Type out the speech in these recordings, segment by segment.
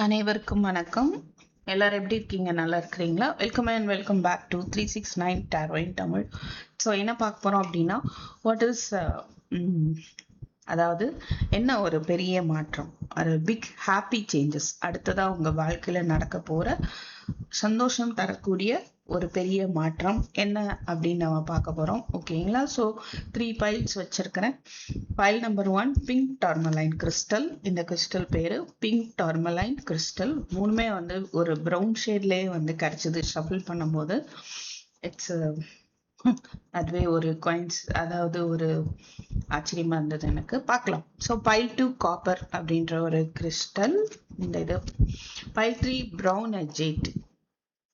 அனைவருக்கும் வணக்கம். எல்லாரும் எப்படி இருக்கீங்க? நல்லா இருக்கிறீங்களா? Welcome and welcome back to 369 Tarot in Tamil. So என்ன பார்க்க போறோம் அப்படின்னா, வாட் இஸ் அதாவது என்ன ஒரு பெரிய மாற்றம், ஒரு பிக் ஹாப்பி சேஞ்சஸ் அடுத்ததா உங்க வாழ்க்கையில நடக்க போற சந்தோஷம் தரக்கூடிய ஒரு பெரிய மாற்றம் என்ன அப்படின்னு நம்ம பார்க்க போறோம். ஓகேங்களா? ஸோ 3 பைல்ஸ் வச்சிருக்கிறேன். File number 1 pink tourmaline crystal. இந்த கிறிஸ்டல் பேரு பிங்க் டார்மலைன் கிறிஸ்டல். மூணுமே வந்து ஒரு ப்ரௌன் ஷேட்லயே வந்து கிடைச்சது ஷஃபிள் பண்ணும்போது. இட்ஸ் அதுவே ஒரு காயின்ஸ், அதாவது ஒரு ஆச்சரியமா இருந்தது எனக்கு. பார்க்கலாம். ஸோ பைல் 2 காப்பர் அப்படின்ற ஒரு கிறிஸ்டல். இந்த இது பைல் 3 ப்ரௌன் அஜேட்.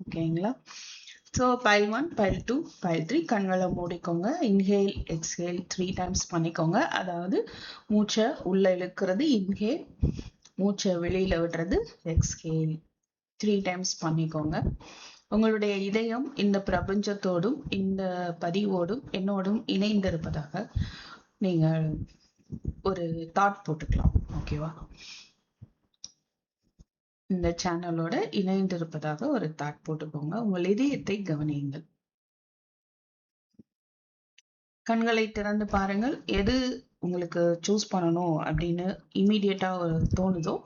ஓகேங்களா? ஸோ பைல் 1, பைல் 2, பைல் 3 கண்களை மூடிக்கோங்க. இன்ஹேல் எக்ஸ்ஹேல் 3 டைம்ஸ் பண்ணிக்கோங்க. அதாவது மூச்சை உள்ள இழுக்கிறது இன்ஹேல், மூச்சை வெளியில விடுறது எக்ஸ்ஹேல் 3 டைம்ஸ் பண்ணிக்கோங்க. உங்களுடைய இதயம் இந்த பிரபஞ்சத்தோடும் இந்த பதிவோடும் என்னோடும் இணைந்திருப்பதாக நீங்க ஒரு தாட் போட்டுக்கலாம். ஓகேவா? இந்த சேனலோட இணைந்திருப்பதாக ஒரு தாட் போட்டுக்கோங்க. உங்கள் இதயத்தை கவனியுங்கள். கண்களை திறந்து பாருங்கள். எது உங்களுக்கு சூஸ் பண்ணணும் அப்படின்னு இமீடியட்டா தோணுதோ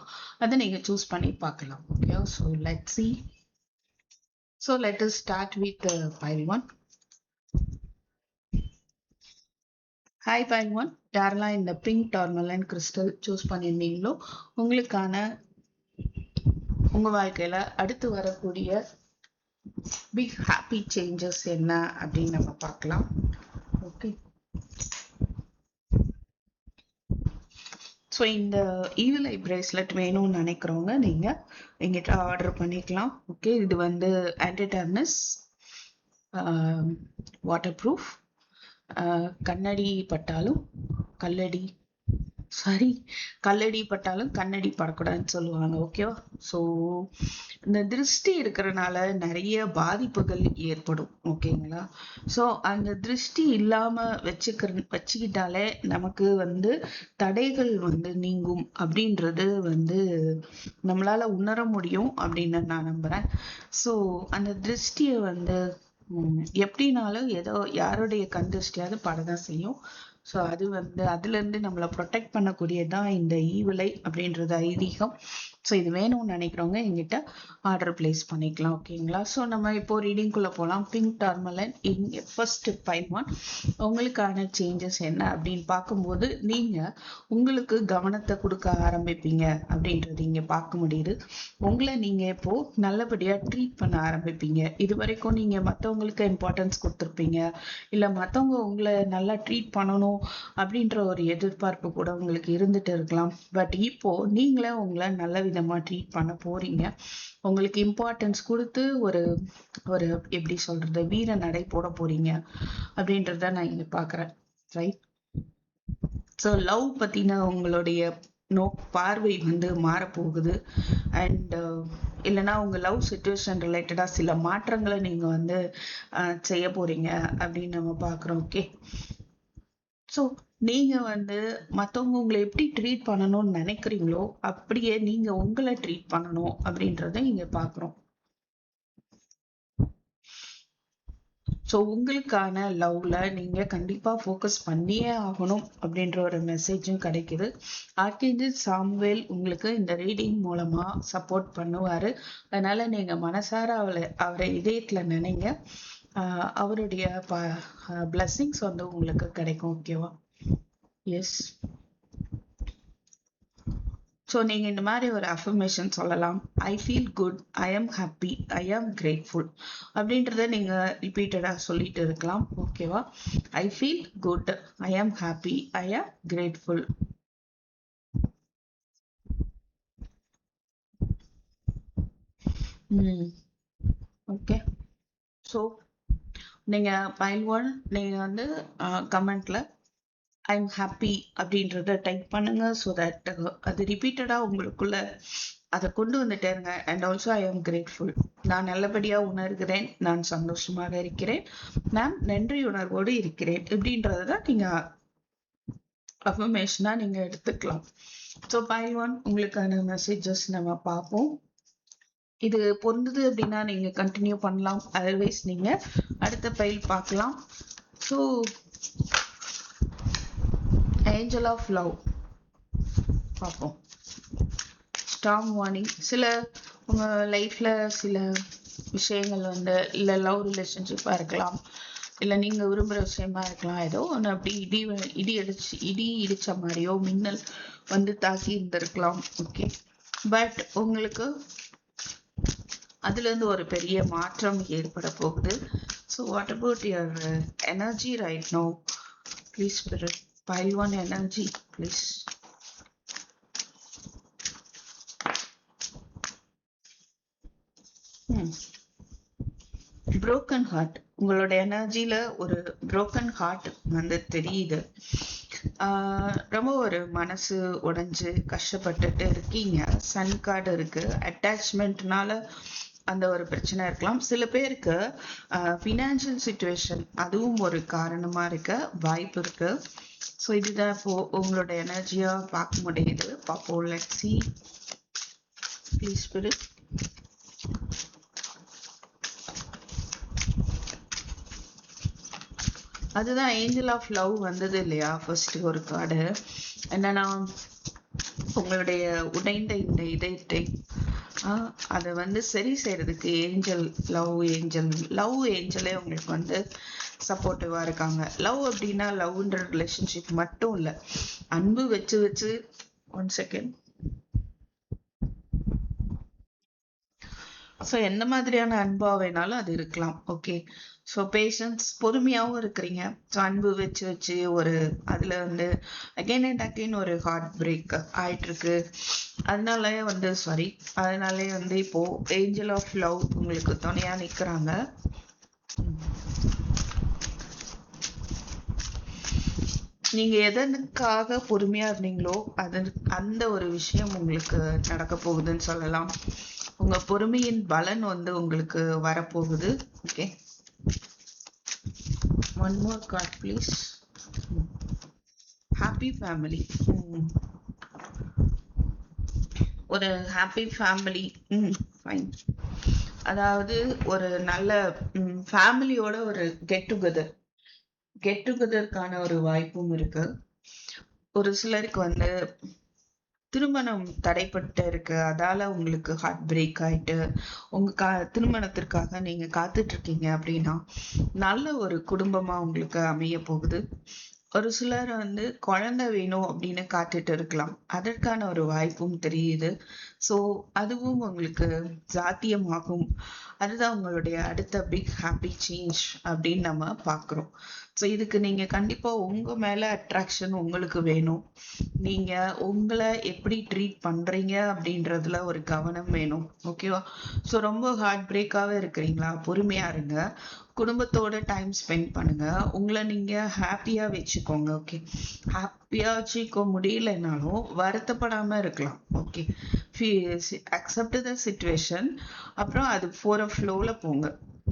அதை நீங்க சூஸ் பண்ணி பார்க்கலாம். Okay, so let's see. So let us start with pile 1. Hi pile 1. யாரெல்லாம் இந்த பிங்க் டார்மலைன் கிறிஸ்டல் சூஸ் பண்ணியிருந்தீங்களோ உங்களுக்கான உங்க வாழ்க்கையில அடுத்து வரக்கூடிய பிக் ஹாப்பி சேஞ்சஸ் என்ன அப்படின்னு நம்ம பார்க்கலாம். ஓகே, ஸோ இந்த ஈவில் ஐ பிரேஸ்லெட் வேணும்னு நினைக்கிறவங்க நீங்க எங்கிட்ட ஆர்டர் பண்ணிக்கலாம். ஓகே, இது வந்து ஆன்டி டர்னஸ், வாட்டர் ப்ரூஃப், கண்ணடி பட்டாலும் கல்லடி பட்டாலும் கண்ணடி படக்கூடாதுன்னு சொல்லுவாங்க. ஓகேவா? ஸோ இந்த திருஷ்டி இருக்கிறனால நிறைய பாதிப்புகள் ஏற்படும். ஓகேங்களா? ஸோ அந்த திருஷ்டி இல்லாம வச்சுக்கிட்டாலே நமக்கு வந்து தடைகள் வந்து நீங்கும் அப்படின்றது வந்து நம்மளால உணர முடியும் அப்படின்னு நான் நம்புறேன். ஸோ அந்த திருஷ்டியை வந்து எப்படினாலும் ஏதோ யாருடைய கண் திருஷ்டியாவது படதான் செய்யும். ஸோ அது வந்து அதுல இருந்து நம்மளை ப்ரொடெக்ட் பண்ணக்கூடியதான் இந்த ஈவிலை அப்படின்றது ஐதீகம். ஸோ இது வேணும்னு நினைக்கிறவங்க எங்கிட்ட ஆர்டர் பிளேஸ் பண்ணிக்கலாம். ஓகேங்களா? ஸோ நம்ம இப்போ ரீடிங்குள்ள போகலாம். பிங்க் டார்மலைன் இங்க ஃபர்ஸ்ட் பைல் 1 உங்களுக்கான சேஞ்சஸ் என்ன அப்படின்னு பார்க்கும்போது நீங்க உங்களுக்கு கவனத்தை கொடுக்க ஆரம்பிப்பீங்க அப்படின்றது இங்க பார்க்க முடியுது. உங்களை நீங்க இப்போ நல்லபடியா ட்ரீட் பண்ண ஆரம்பிப்பீங்க. இது வரைக்கும் நீங்க மற்றவங்களுக்கு இம்பார்ட்டன்ஸ் கொடுத்துருப்பீங்க, இல்ல மற்றவங்க உங்களை நல்லா ட்ரீட் பண்ணணும் அப்படின்ற ஒரு எதிர்பார்ப்பு கூட உங்களுக்கு இருந்துட்டு இருக்கலாம். பட் இப்போ நீங்களே உங்களை நல்ல விதமா ட்ரீட் பண்ண போறீங்க. உங்களுக்கு இம்பார்ட்டன்ஸ் கொடுத்து ஒரு ஒரு எப்படி சொல்றது, வீர நடை போட போறீங்க அப்படின்றத நான் இங்க பாக்குறேன். ரைட்? ஸோ லவ் பத்தின உங்களுடைய பார்வை வந்து மாறப்போகுது. அண்ட் இல்லைன்னா உங்க லவ் சுச்சுவேஷன் ரிலேட்டடா சில மாற்றங்களை நீங்க வந்து செய்ய போறீங்க அப்படின்னு நம்ம பாக்குறோம். ஓகே, ஸோ நீங்க வந்து மற்றவங்க உங்களை எப்படி ட்ரீட் பண்ணணும்னு நினைக்கிறீங்களோ அப்படியே நீங்க உங்களை ட்ரீட் பண்ணணும் அப்படின்றத இங்க பாக்குறோம். ஸோ உங்களுக்கான லவ்ல நீங்க கண்டிப்பா ஃபோக்கஸ் பண்ணியே ஆகணும் அப்படின்ற ஒரு மெசேஜும் கிடைக்குது. ஆர்கேஞ்சல் சாமுவேல் உங்களுக்கு இந்த ரீடிங் மூலமா சப்போர்ட் பண்ணுவாரு. அதனால நீங்க மனசார அவரை இதயத்துல நினைங்க. அவருடைய பிளஸிங்ஸ் வந்து உங்களுக்கு கிடைக்கும். ஓகேவா? எஸ். ஸோ நீங்க இந்த மாதிரி ஒரு அஃபர்மேஷன் சொல்லலாம். ஐ ஃபீல் குட், ஐ ஆம் ஹாப்பி, ஐ ஆம் கிரேட்ஃபுல் அப்படின்றத நீங்க ரிப்பீட்டடா சொல்லிட்டு இருக்கலாம். ஓகேவா? ஐ ஃபீல் குட், ஐ ஆம் happy, I am grateful. Okay, so நீங்க பைல் 1 நீங்க வந்து கமெண்ட்ல ஐ எம் ஹாப்பி அப்படின்றத டைப் பண்ணுங்க. ஸோ தட் அது ரிப்பீட்டடா உங்களுக்குள்ள அதை கொண்டு வந்துட்டேருங்க. And also I am grateful, நான் நல்லபடியா உணர்கிறேன், நான் சந்தோஷமாக இருக்கிறேன், நான் நன்றி உணர்வோடு இருக்கிறேன் இப்படின்றத நீங்க அஃபர்மேஷனா நீங்க எடுத்துக்கலாம். ஸோ பைல் 1 உங்களுக்கான மெசேஜஸ் நம்ம பார்ப்போம். இது பொருந்தது அப்படின்னா நீங்க கண்டினியூ பண்ணலாம், அதர்வைஸ் நீங்க அடுத்த பைல் பார்க்கலாம். ஸோ ஏஞ்சல் ஆஃப் லவ் பார்ப்போம். Strong warning. சில உங்க லைஃப்ல சில விஷயங்கள் வந்து இல்லை லவ் ரிலேஷன்ஷிப்பாக இருக்கலாம், இல்லை நீங்க விரும்புகிற விஷயமா இருக்கலாம், ஏதோ ஒன்று அப்படி இடி இடிச்ச மாதிரியோ மின்னல் வந்து தாக்கி இருந்திருக்கலாம். ஓகே, பட் உங்களுக்கு அதுல இருந்து ஒரு பெரிய மாற்றம் ஏற்பட போகுது. So what about your energy right now please spirit. Pile 1 energy please. Broken heart. உங்களோட எனர்ஜில ஒரு புரோக்கன் ஹார்ட் வந்து தெரியுது. ரொம்ப ஒரு மனசு உடைஞ்சு கஷ்டப்பட்டுட்டு இருக்கீங்க. சன் கார்டு இருக்கு. அட்டாச்மெண்ட்னால அந்த ஒரு பிரச்சனை இருக்கலாம். சில பேருக்கு ஃபினான்ஷியல் சிச்சுவேஷன் அதுவும் ஒரு காரணமா இருக்க வாய்ப்பு இருக்கு. ஸோ இதுதான் இப்போ உங்களோட எனர்ஜியா பார்க்க முடியுது. பார்ப்போம். Let's see please spirit. அதுதான் ஏஞ்சல் ஆஃப் லவ் வந்தது இல்லையா ஃபர்ஸ்ட் ஒரு கார்டு. என்னன்னா உங்களுடைய உடைந்த இந்த இதயத்தை அதை வந்து சரி செய்யறதுக்கு லவ் ஏஞ்சலே உங்களுக்கு வந்து சப்போர்ட்டிவா இருக்காங்க. லவ் அப்படின்னா லவ்ன்ற ரிலேஷன்ஷிப் மட்டும் இல்ல, அன்பு வச்சு வச்சு 1 செகண்ட். ஸோ எந்த மாதிரியான அன்பா வேணாலும் அது இருக்கலாம். ஓகே, ஸோ பேஷன்ஸ், பொறுமையாகவும் இருக்கிறீங்க. ஸோ அன்பு வச்சு வச்சு ஒரு அதில் வந்து அகெயின் அண்ட் அகெயின் ஒரு ஹார்ட் பிரேக் ஆயிட்டு இருக்கு. அதனாலே வந்து அதனாலே வந்து இப்போ ஏஞ்சல் ஆஃப் லவ் உங்களுக்கு துணையா நிற்கிறாங்க. நீங்க எதற்காக பொறுமையா இருந்தீங்களோ அந்த ஒரு விஷயம் உங்களுக்கு நடக்க போகுதுன்னு சொல்லலாம். உங்க பொறுமையின் பலன் வந்து உங்களுக்கு வரப்போகுது. Okay, one more card please. Happy family. ஒரு ஹாப்பி ஃபேமிலி. ஃபைன். அதாவது ஒரு நல்ல ஃபேமிலியோட ஒரு கெட் டுகெதற்கான ஒரு வாய்ப்பும் இருக்கு. ஒரு சிலருக்கு வந்து திருமணம் தடைப்பட்டு இருக்கு, அதால உங்களுக்கு ஹார்ட் பிரேக் ஆயிட்டு உங்க திருமணத்திற்காக நீங்க காத்துட்டு இருக்கீங்க அப்படின்னா நல்ல ஒரு குடும்பமா உங்களுக்கு அமைய போகுது. ஒரு சிலர் வந்து குழந்தை வேணும் அப்படின்னு காத்துட்டு இருக்கலாம், அதற்கான ஒரு வாய்ப்பும் தெரியுது. ஸோ அதுவும் உங்களுக்கு சாத்தியமாகும். அதுதான் உங்களுடைய அடுத்த பிக் ஹாப்பி சேஞ்ச் அப்படின்னு நம்ம பார்க்குறோம். ஸோ இதுக்கு நீங்க கண்டிப்பா உங்க மேல அட்ராக்ஷன் உங்களுக்கு வேணும். நீங்க உங்களை எப்படி ட்ரீட் பண்றீங்க அப்படின்றதுல ஒரு கவனம் வேணும். ஓகேவா? ஸோ ரொம்ப ஹார்ட் பிரேக்காவே இருக்கிறீங்களா? பொறுமையா இருங்க, குடும்பத்தோட டைம் ஸ்பெண்ட் பண்ணுங்க, உங்களை நீங்க ஹாப்பியா வச்சுக்கோங்க. ஓகே, ஹாப்பியா வச்சுக்க முடியலனாலும் வருத்தப்படாம இருக்கலாம். Okay, accept the situation. அப்புறம் அது போற ஃப்ளோல போங்க.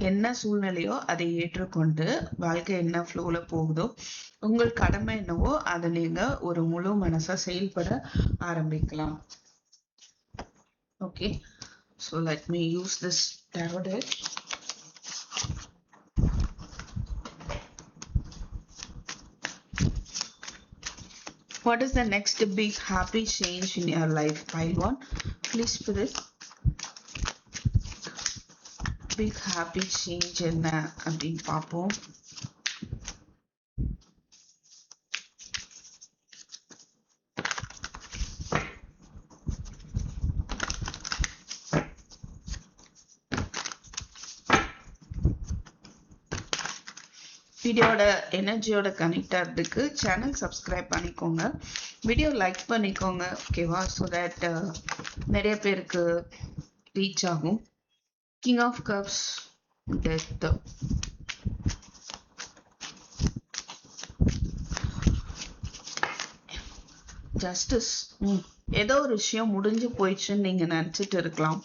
என்ன சூழ்நிலையோ அதை ஏற்றுக்கொண்டு வாழ்க்கை என்ன ஃப்ளோல போகுதோ உங்கள் கடமை என்னவோ அதை நீங்க ஒரு முழு மனசா செயல்பட ஆரம்பிக்கலாம். Okay, so let me use this tarot deck. What is the next big happy change in your life? Pile 1, please spirit. Big happy change என்ன அப்படின்னு பார்ப்போம். வீடியோட எனர்ஜியோட கனெக்ட் ஆகிறதுக்கு சேனல் சப்ஸ்கிரைப் பண்ணிக்கோங்க, வீடியோ லைக் பண்ணிக்கோங்க. ஓகேவா? ஸோ தட் நிறைய பேருக்கு ரீச் ஆகும். King of cups, death. Justice. ஏதோ ஒரு விஷயம் முடிஞ்சு போயிடுச்சுன்னு நீங்க நினைச்சிட்டு இருக்கலாம்.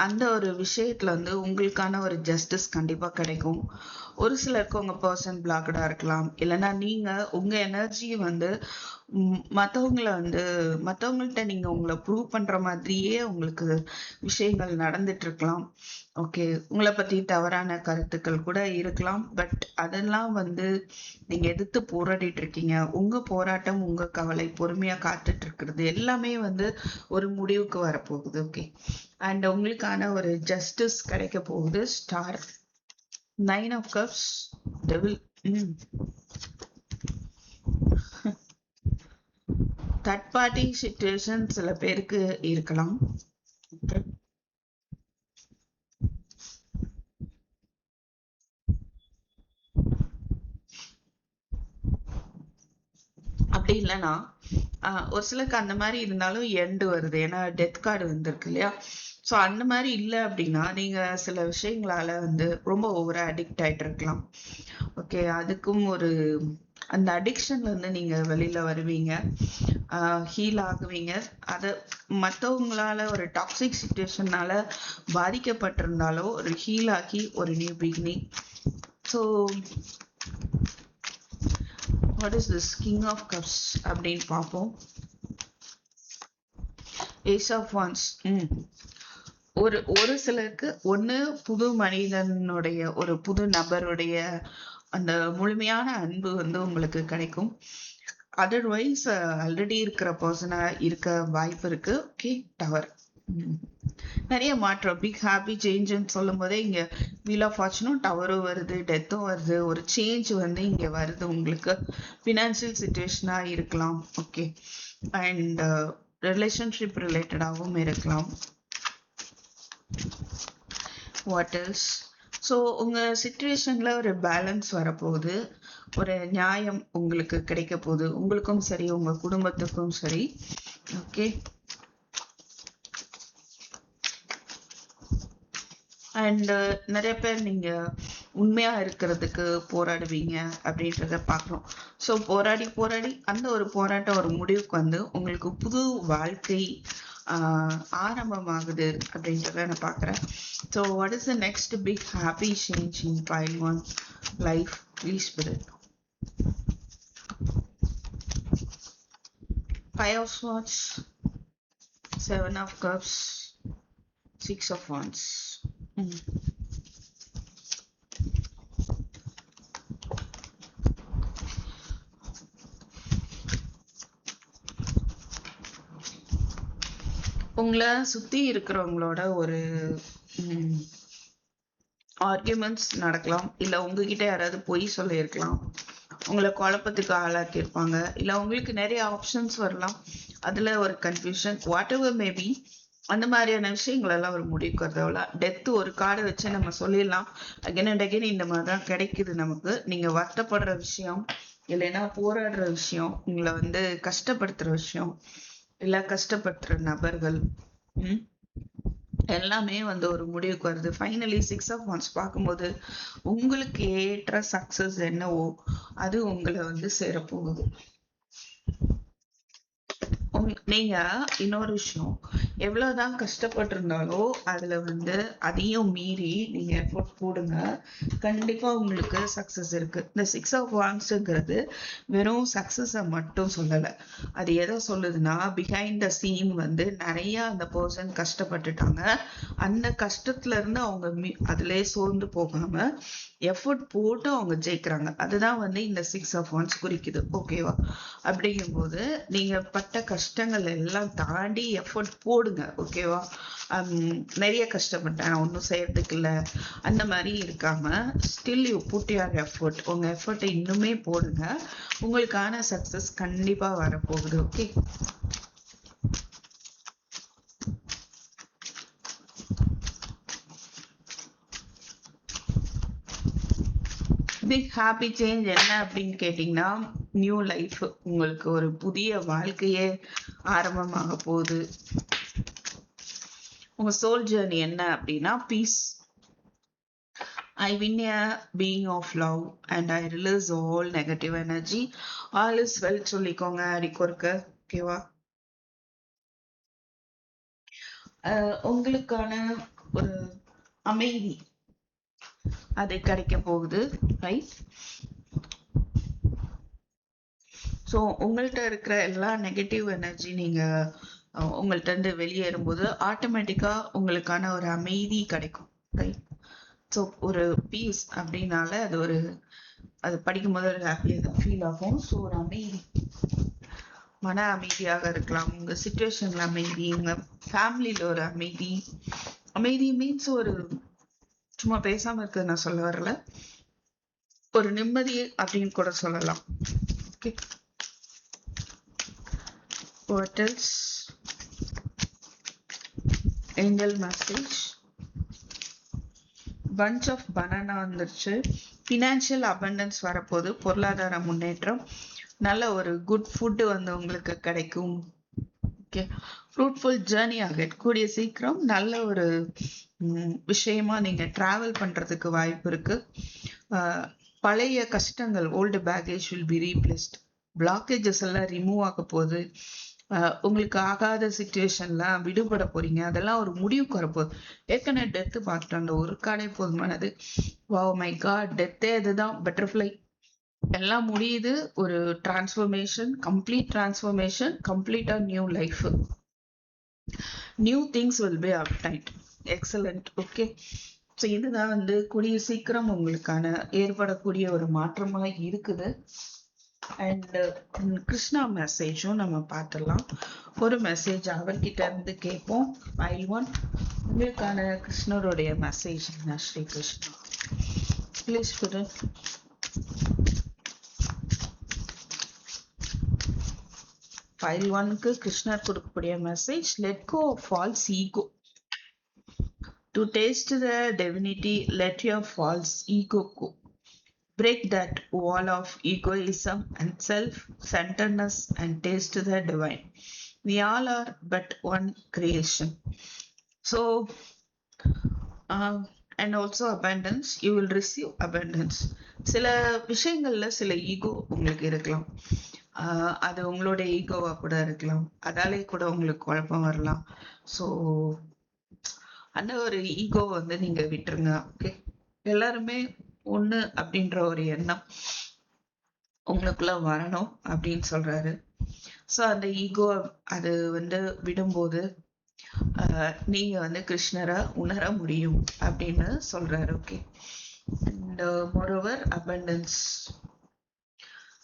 அந்த ஒரு விஷயத்துல வந்து உங்களுக்கான ஒரு ஜஸ்டிஸ் கண்டிப்பா கிடைக்கும். ஒரு சிலருக்கு உங்க பர்சன் பிளாக்டா இருக்கலாம், இல்லைன்னா நீங்க உங்க எனர்ஜி வந்து மத்தவங்கள்ட்ட நீங்க உங்களை ப்ரூவ் பண்ற மாதிரியே உங்களுக்கு விஷயங்கள் நடந்துட்டு இருக்கலாம். ஓகே, உங்களை பத்தி தவறான கருத்துக்கள் கூட இருக்கலாம். பட் அதெல்லாம் வந்து நீங்க எதிர்த்து போராடிட்டு இருக்கீங்க. உங்க போராட்டம், உங்க கவலை, பொறுமையா காத்துட்டு இருக்கிறது எல்லாமே வந்து ஒரு முடிவுக்கு வரப்போகுது. ஓகே, அண்ட் உங்களுக்கான ஒரு ஜஸ்டிஸ் கிடைக்க போகுது. Star, 9 of Cups, devil. Third party situation சில பேருக்கு இருக்கலாம். அப்படி இல்லைன்னா ஒரு சிலருக்கு அந்த மாதிரி இருந்தாலும் எண்டு வருது, ஏன்னா டெத் கார்டு வந்திருக்கு இல்லையா. ஸோ அந்த மாதிரி இல்லை அப்படின்னா நீங்க சில விஷயங்களால வந்து ரொம்ப ஓவரா அடிக்ட் ஆயிட்டு இருக்கலாம். ஓகே, அதுக்கும் ஒரு அந்த அடிக்ஷன்ல இருந்து நீங்க வெளியில வருவீங்க, ஹீல் ஆகுவீங்க. அதை மற்றவங்களால ஒரு டாக்ஸிக் சுச்சுவேஷனால பாதிக்கப்பட்டிருந்தாலோ ஒரு ஹீல் ஆகி ஒரு new beginning. So what is this king of cups அப்படின்னு பார்ப்போம். Ace of wands. ஒரு சிலருக்கு ஒண்ணு புது மனிதனுடைய ஒரு புது நபருடைய அந்த முழுமையான அன்பு வந்து உங்களுக்கு கிடைக்கும். அதர்வைஸ் ஆல்ரெடி இருக்கிற பர்சனா இருக்க வாய்ப்பு இருக்கு. Okay, tower. நிறைய மாற்றம், பிக் ஹாப்பி சேஞ்சுன்னு சொல்லும் போதே இங்க வீல் ஆஃப் ஃபார்ச்சூனும் டவரும் வருது, டெத்தும் வருது. ஒரு சேஞ்ச் வந்து இங்க வருது. உங்களுக்கு ஃபினான்சியல் சுச்சுவேஷனா இருக்கலாம். ஓகே, அண்ட் ரிலேஷன்ஷிப் ரிலேட்டடாகவும் இருக்கலாம். What else? ஸோ உங்க சிச்சுவேஷன்ல ஒரு பேலன்ஸ் வரப்போகுது, ஒரு நியாயம் உங்களுக்கு கிடைக்க போகுது, உங்களுக்கும் சரி உங்க குடும்பத்துக்கும் சரி. ஓகே, அண்ட் நிறைய பேர் நீங்க உண்மையா இருக்கிறதுக்கு போராடுவீங்க அப்படின்றத பார்க்குறோம். ஸோ போராடி போராடி அந்த ஒரு போராட்டம் ஒரு முடிவுக்கு வந்து உங்களுக்கு புது வாழ்க்கை ஆரம்பமாகுது அப்படின்றத நான் பார்க்குறேன். So what is the next big happy change in pile 1 life? Please spirit. 5 of Swords, 7 of Cups, 6 of Wands. உங்களை சுத்தி இருக்கிறவங்களோட ஒரு ஆர்கியூமெண்ட்ஸ் நடக்கலாம், இல்ல உங்ககிட்ட யாராவது பொய் சொல்லியிருக்கலாம், உங்களை குழப்பத்துக்கு ஆளாக்கி இருப்பாங்க, இல்ல உங்களுக்கு நிறைய ஆப்ஷன்ஸ் வரலாம், அதுல ஒரு கன்ஃபியூஷன், வாட் எவர் மேபி. அந்த மாதிரியான விஷயங்கள் எல்லாம் ஒரு முடிவுக்கு வரதவள. டெத்து ஒரு கார்டை வச்சு நம்ம சொல்லிடலாம், அகைன் அண்ட் அகைன் இந்த மாதிரிதான் கிடைக்குது நமக்கு. நீங்க வருத்தப்படுற விஷயம், இல்லைன்னா போராடுற விஷயம், உங்களை வந்து கஷ்டப்படுத்துற விஷயம், இல்ல கஷ்டப்படுத்துற நபர்கள் எல்லாமே வந்து ஒரு முடிவுக்கு வருது. ஃபைனலி 6 of Wands பார்க்கும்போது உங்களுக்கு ஏற்ற சக்சஸ் என்னவோ அது உங்களை வந்து சேரப்போகுது. நீங்க இன்னொரு விஷயம், எவ்வளவுதான் கஷ்டப்பட்டு இருந்தாலோ அதுல வந்து அதையும் மீறி நீங்க எஃபோர்ட் போடுங்க, கண்டிப்பா உங்களுக்கு சக்சஸ் இருக்கு. இந்த 6 of Wandsங்கிறது வெறும் சக்சஸ மட்டும் சொல்லல. அது எதை சொல்லுதுன்னா, பிஹைண்ட் த சீன் வந்து நிறைய அந்த பர்சன் கஷ்டப்பட்டுட்டாங்க. அந்த கஷ்டத்துல இருந்து அவங்க அதுலயே சோர்ந்து போகாம எஃபோர்ட் போட்டு அவங்க ஜெயிக்கிறாங்க. அதுதான் வந்து இந்த 6 of Wands குறிக்குது. ஓகேவா? அப்படிங்கும்போது நீங்க பட்ட கஷ்டங்கள் எல்லாம் தாண்டி எஃபோர்ட் போடுங்க. ஓகேவா? நிறைய கஷ்டப்பட்டேன், நான் ஒன்றும் செய்யறதுக்கு இல்லை, அந்த மாதிரி இருக்காம still you put your effort. உங்க எஃபோர்ட்டை இன்னுமே போடுங்க, உங்களுக்கான சக்சஸ் கண்டிப்பா வரப்போகுது. ஓகே, பிக் ஹாப்பி சேஞ்ச் என்ன அப்படின்னு கேட்டீங்கன்னா, நியூ லைஃப், உங்களுக்கு ஒரு புதிய வாழ்க்கையே ஆரம்பமாக போகுது. உங்க சோல் ஜேர்னி என்ன அப்படின்னா, piece. I win a being of love and I release all negative energy. All is well சொல்லிக்கோங்க அடிக்கொருக்க. ஓகேவா? உங்களுக்கான ஒரு அமைதி அது கிடைக்க போகுது, ரைட்? ஸோ உங்கள்கிட்ட இருக்கிற எல்லா நெகட்டிவ் எனர்ஜி நீங்க உங்கள்கிட்ட இருந்து வெளியேறும்போது ஆட்டோமேட்டிக்கா உங்களுக்கான ஒரு அமைதி கிடைக்கும், ரைட்? ஸோ ஒரு பீஸ் அப்படின்னால அது படிக்கும் போது ஒரு ஹாப்பியாக தான் ஃபீல் ஆகும். ஸோ ஒரு அமைதி, மன அமைதியாக இருக்கலாம், உங்க சுச்சுவேஷன்ல அமைதி, உங்க ஃபேமிலியில ஒரு அமைதி. அமைதி மீன்ஸ் ஒரு சும்மா பேசாம இருக்கிறது நான் சொல்ல வரல, ஒரு நிம்மதி அப்படின்னு கூட சொல்லலாம். Okay, what else? Angel message, bunch of banana வந்துருச்சு. ஃபினான்ஷியல் அபண்டன்ஸ் வரப்போது, பொருளாதார முன்னேற்றம், நல்ல ஒரு குட் ஃபுட் வந்து உங்களுக்கு கிடைக்கும். ஓகே, ஃப்ரூட்ஃபுல் ஜேர்னி ஆகட், கூடிய சீக்கிரம் நல்ல ஒரு விஷயமா நீங்க டிராவல் பண்றதுக்கு வாய்ப்பு இருக்கு. பழைய கஷ்டங்கள், old baggage will be replaced, blockages எல்லாம் ரிமூவ் ஆக போகுது. உங்களுக்கு ஆகாத சிச்சுவேஷன்லாம் விடுபட போறீங்க, அதெல்லாம் ஒரு முடிவுக்கு வரப்போகுது. ஏற்கனவே டெத்து பார்த்துட்டு அந்த ஒரு காடே போதுமானது. வாவ் மை காட், டெத்தே இதுதான், பட்டர்ஃப்ளை எல்லாம் முடியுது. ஒரு டிரான்ஸ்ஃபர்மேஷன், கம்ப்ளீட்டா new life, new things will be updated. Excellent. Okay, so இதுதான் வந்து கூடிய சீக்கிரம் உங்களுக்கான ஏற்படக்கூடிய ஒரு மாற்றமா இருக்குது. அண்ட் கிருஷ்ணா மெசேஜும் நம்ம பார்த்துடலாம். ஒரு மெசேஜ் அவர்கிட்ட இருந்து கேட்போம். ஃபைல் 1, உங்களுக்கான கிருஷ்ணருடைய மெசேஜ் என்ன? Shri Krishna please put. Pile 1க்கு கிருஷ்ணர் கொடுக்கக்கூடிய message, let go of false ego. To taste the divinity, let your false ego go. Break that wall of egoism and self-centeredness and taste the divine. We all are but one creation. So, and also abundance. You will receive abundance. சில விஷயங்கள்ல சில ego உங்களுக்கு இருக்கலாம். அது உங்களோட ஈகோவா கூட இருக்கலாம். அதாலே கூட உங்களுக்கு குழப்பம் வரலாம். ஸோ அந்த ஒரு ஈகோ வந்து நீங்க விட்டுருங்க. ஓகே, எல்லாருமே ஒண்ணு அப்படின்ற ஒரு எண்ணம் உங்களுக்குள்ள வரணும் அப்படின்னு சொல்றாரு. ஸோ அந்த ஈகோ அது வந்து விடும்போது நீங்க வந்து கிருஷ்ணரை உணர முடியும் அப்படின்னு சொல்றாரு. Okay, and moreover abundance,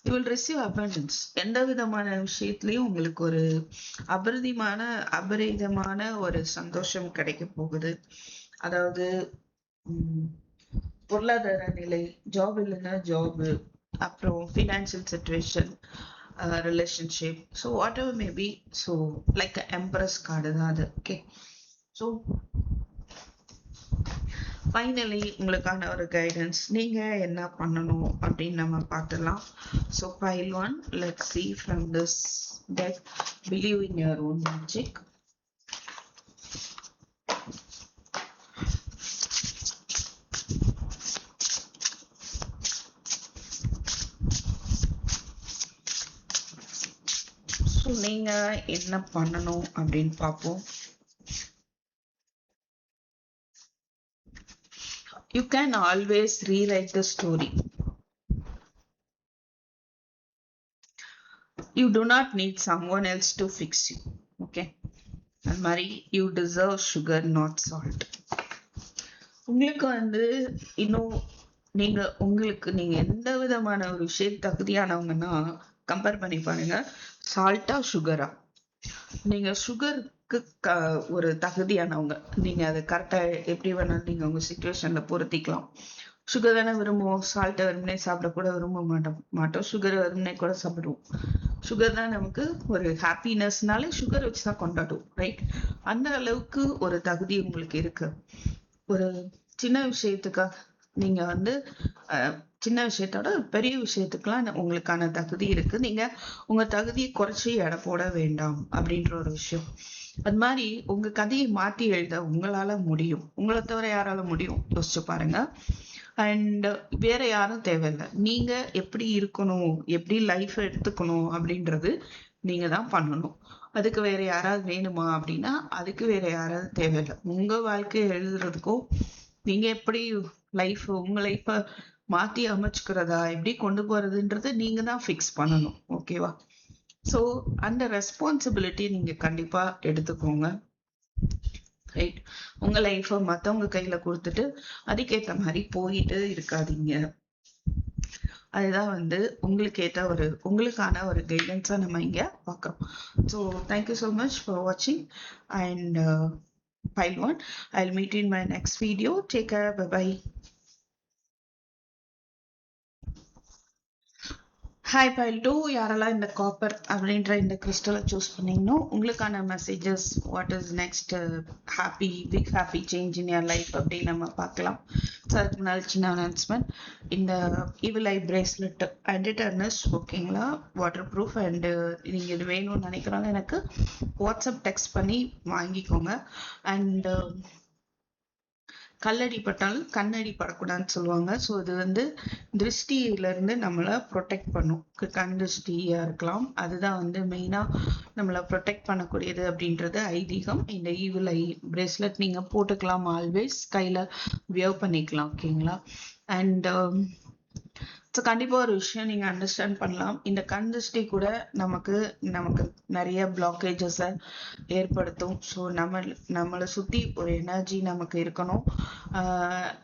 you will receive abundance. எந்த விதமான விஷயத்துலயும் உங்களுக்கு ஒரு அபரிதமான ஒரு சந்தோஷம் கிடைக்க போகுது. அதாவது பொருளாதார நிலை, ஜாப் இல்லைன்னா ஜாபு, அப்புறம் financial situation, relationship, so what ever maybe. So like embrace card தான் அது. ஓகே, ஸோ ஃபைனலி உங்களுக்கான ஒரு கைடன்ஸ், நீங்க என்ன பண்ணணும் அப்படின்னு நம்ம பார்த்துடலாம். So file 1, let's see from this deck, believe in your own magic. நீங்க என்ன பண்ணணும் அப்படின்னு பார்ப்போம். You can always rewrite the story. You do not need someone else to fix you. Okay, and Mari, you deserve sugar, not salt. உங்களுக்கு வந்து இன்னும் நீங்க எந்த விதமான ஒரு விஷயம் தகுதியானவங்கன்னா கம்பேர் பண்ணி பாருங்க. சால்ட்டா சுகரா? நீங்க சுகருக்கு ஒரு தகுதியானவங்க. நீங்க அதை கரெக்டா எப்படி வேணாலும் நீங்க உங்க சிச்சுவேஷன்ல பொருத்திக்கலாம். சுகர் தானே விரும்புவோம், சால்ட்டை வெறுமனே சாப்பிட கூட விரும்ப மாட்டோம். சுகர் வெறுமனே கூட சாப்பிடுவோம். சுகர் தான் நமக்கு ஒரு ஹாப்பினஸ்னாலே சுகர் வச்சுதான் கொண்டாடுவோம், ரைட்? அந்த அளவுக்கு ஒரு தகுதி உங்களுக்கு இருக்கு. ஒரு சின்ன விஷயத்துக்காக நீங்க வந்து சின்ன விஷயத்தோட பெரிய விஷயத்துக்குலாம் உங்களுக்கான தகுதி இருக்கு. நீங்க உங்க தகுதியை குறைச்சி எடை போட வேண்டாம் அப்படின்ற ஒரு விஷயம். அது மாதிரி உங்க கதையை மாற்றி எழுத உங்களால முடியும். உங்களை தவிர யாரால முடியும்? யோசிச்சு பாருங்க. அண்ட் வேற யாரும் தேவையில்லை. நீங்க எப்படி இருக்கணும், எப்படி லைஃப் எடுத்துக்கணும் அப்படின்றது நீங்க தான் பண்ணணும். அதுக்கு வேற யாராவது வேணுமா அப்படின்னா அதுக்கு வேற யாராவது தேவையில்லை. உங்க வாழ்க்கையை எழுதுறதுக்கும் நீங்க எப்படி உங்க லைஃப மாத்தி அமைச்சுக்கிறதா எப்படி கொண்டு போறதுன்றது நீங்க தான் ஃபிக்ஸ் பண்ணணும். ஓகேவா? ஸோ அந்த ரெஸ்பான்சிபிலிட்டி நீங்க கண்டிப்பா எடுத்துக்கோங்க. ரைட்? உங்க லைஃப மத்தவங்க கையில கொடுத்துட்டு அதுக்கேத்த மாதிரி போயிட்டு இருக்காதீங்க. அதுதான் உங்களுக்கான ஒரு கைடன்ஸா நம்ம இங்க பார்க்கிறோம். So thank you so much for வாட்சிங் and pile 1. I'll meet you in my next video. Take care. Bye bye. Hi file 2, யாரெல்லாம் இந்த காப்பர் அப்படின்ற இந்த கிறிஸ்டலை சூஸ் பண்ணீங்கன்னா உங்களுக்கான messages what is next big happy change in your life அப்படின்னு நம்ம பார்க்கலாம். ஸோ அதுக்கு முன்னாடி சின்ன அனௌன்ஸ்மெண்ட். இந்த ஈவில் ஐ பிரேஸ்லெட் எடிட்டர்னஸ் ஓகேங்களா, வாட்டர் ப்ரூஃப் அண்டு நீங்கள் இது வேணும்னு நினைக்கிறோங்க எனக்கு வாட்ஸ்அப் டெக்ஸ்ட் பண்ணி வாங்கிக்கோங்க. அண்டு கல்லடி பட்டாலும் கண்ணடி படக்கூடாதுன்னு சொல்லுவாங்க. ஸோ இது திருஷ்டியிலிருந்து நம்மளை ப்ரொடெக்ட் பண்ணும். கண் திருஷ்டியா இருக்கலாம், அதுதான் மெயினா நம்மளை ப்ரொடெக்ட் பண்ணக்கூடியது அப்படின்றது ஐதீகம். இந்த ஈவில் ஐ பிரேஸ்லெட் நீங்க போட்டுக்கலாம், ஆல்வேஸ் கையில வியர் பண்ணிக்கலாம். ஓகேங்களா? அண்ட் ஸோ கண்டிப்பா ஒரு விஷயம் நீங்க அண்டர்ஸ்டாண்ட் பண்ணலாம். இந்த கண் திருஷ்டி கூட நமக்கு நிறைய பிளாக்கேஜஸை ஏற்படுத்தும். ஸோ நம்மளை சுத்தி ஒரு எனர்ஜி நமக்கு இருக்கணும்.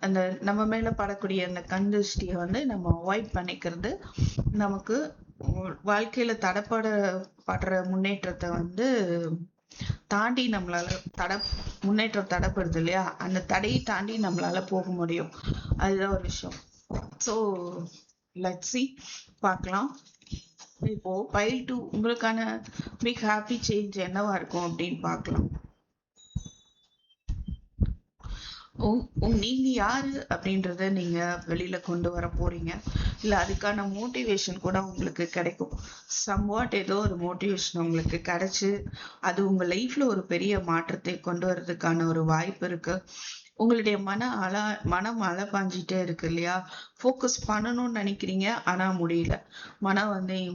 அந்த நம்ம மேல படக்கூடிய அந்த கண் திருஷ்டியை நம்ம அவாய்ட் பண்ணிக்கிறது நமக்கு வாழ்க்கையில தடப்படுற முன்னேற்றத்தை தாண்டி நம்மளால முன்னேற்றம் தடைப்படுது இல்லையா, அந்த தடையை தாண்டி நம்மளால போக முடியும். அதுதான் ஒரு விஷயம். ஸோ லெட்ஸ் see, பார்க்கலாம். இப்போ pile 2 உங்களுக்கான பிக் ஹாப்பி சேஞ்ச் என்னவா இருக்கும் அப்படின்னு பார்க்கலாம். நீங்க யாரு அப்படின்றத நீங்க வெளியில கொண்டு வர போறீங்க. இல்ல அதுக்கான மோட்டிவேஷன் கூட உங்களுக்கு கிடைக்கும். சம்வாட் ஏதோ ஒரு மோட்டிவேஷன் உங்களுக்கு கிடைச்சு அது உங்க லைஃப்ல ஒரு பெரிய மாற்றத்தை கொண்டு வர்றதுக்கான ஒரு வாய்ப்பு இருக்கு. உங்களுடைய மனம் அலை பாஞ்சிட்டே இருக்கு இல்லையா, ஃபோக்கஸ் பண்ணணும்னு நினைக்கிறீங்க ஆனா முடியல.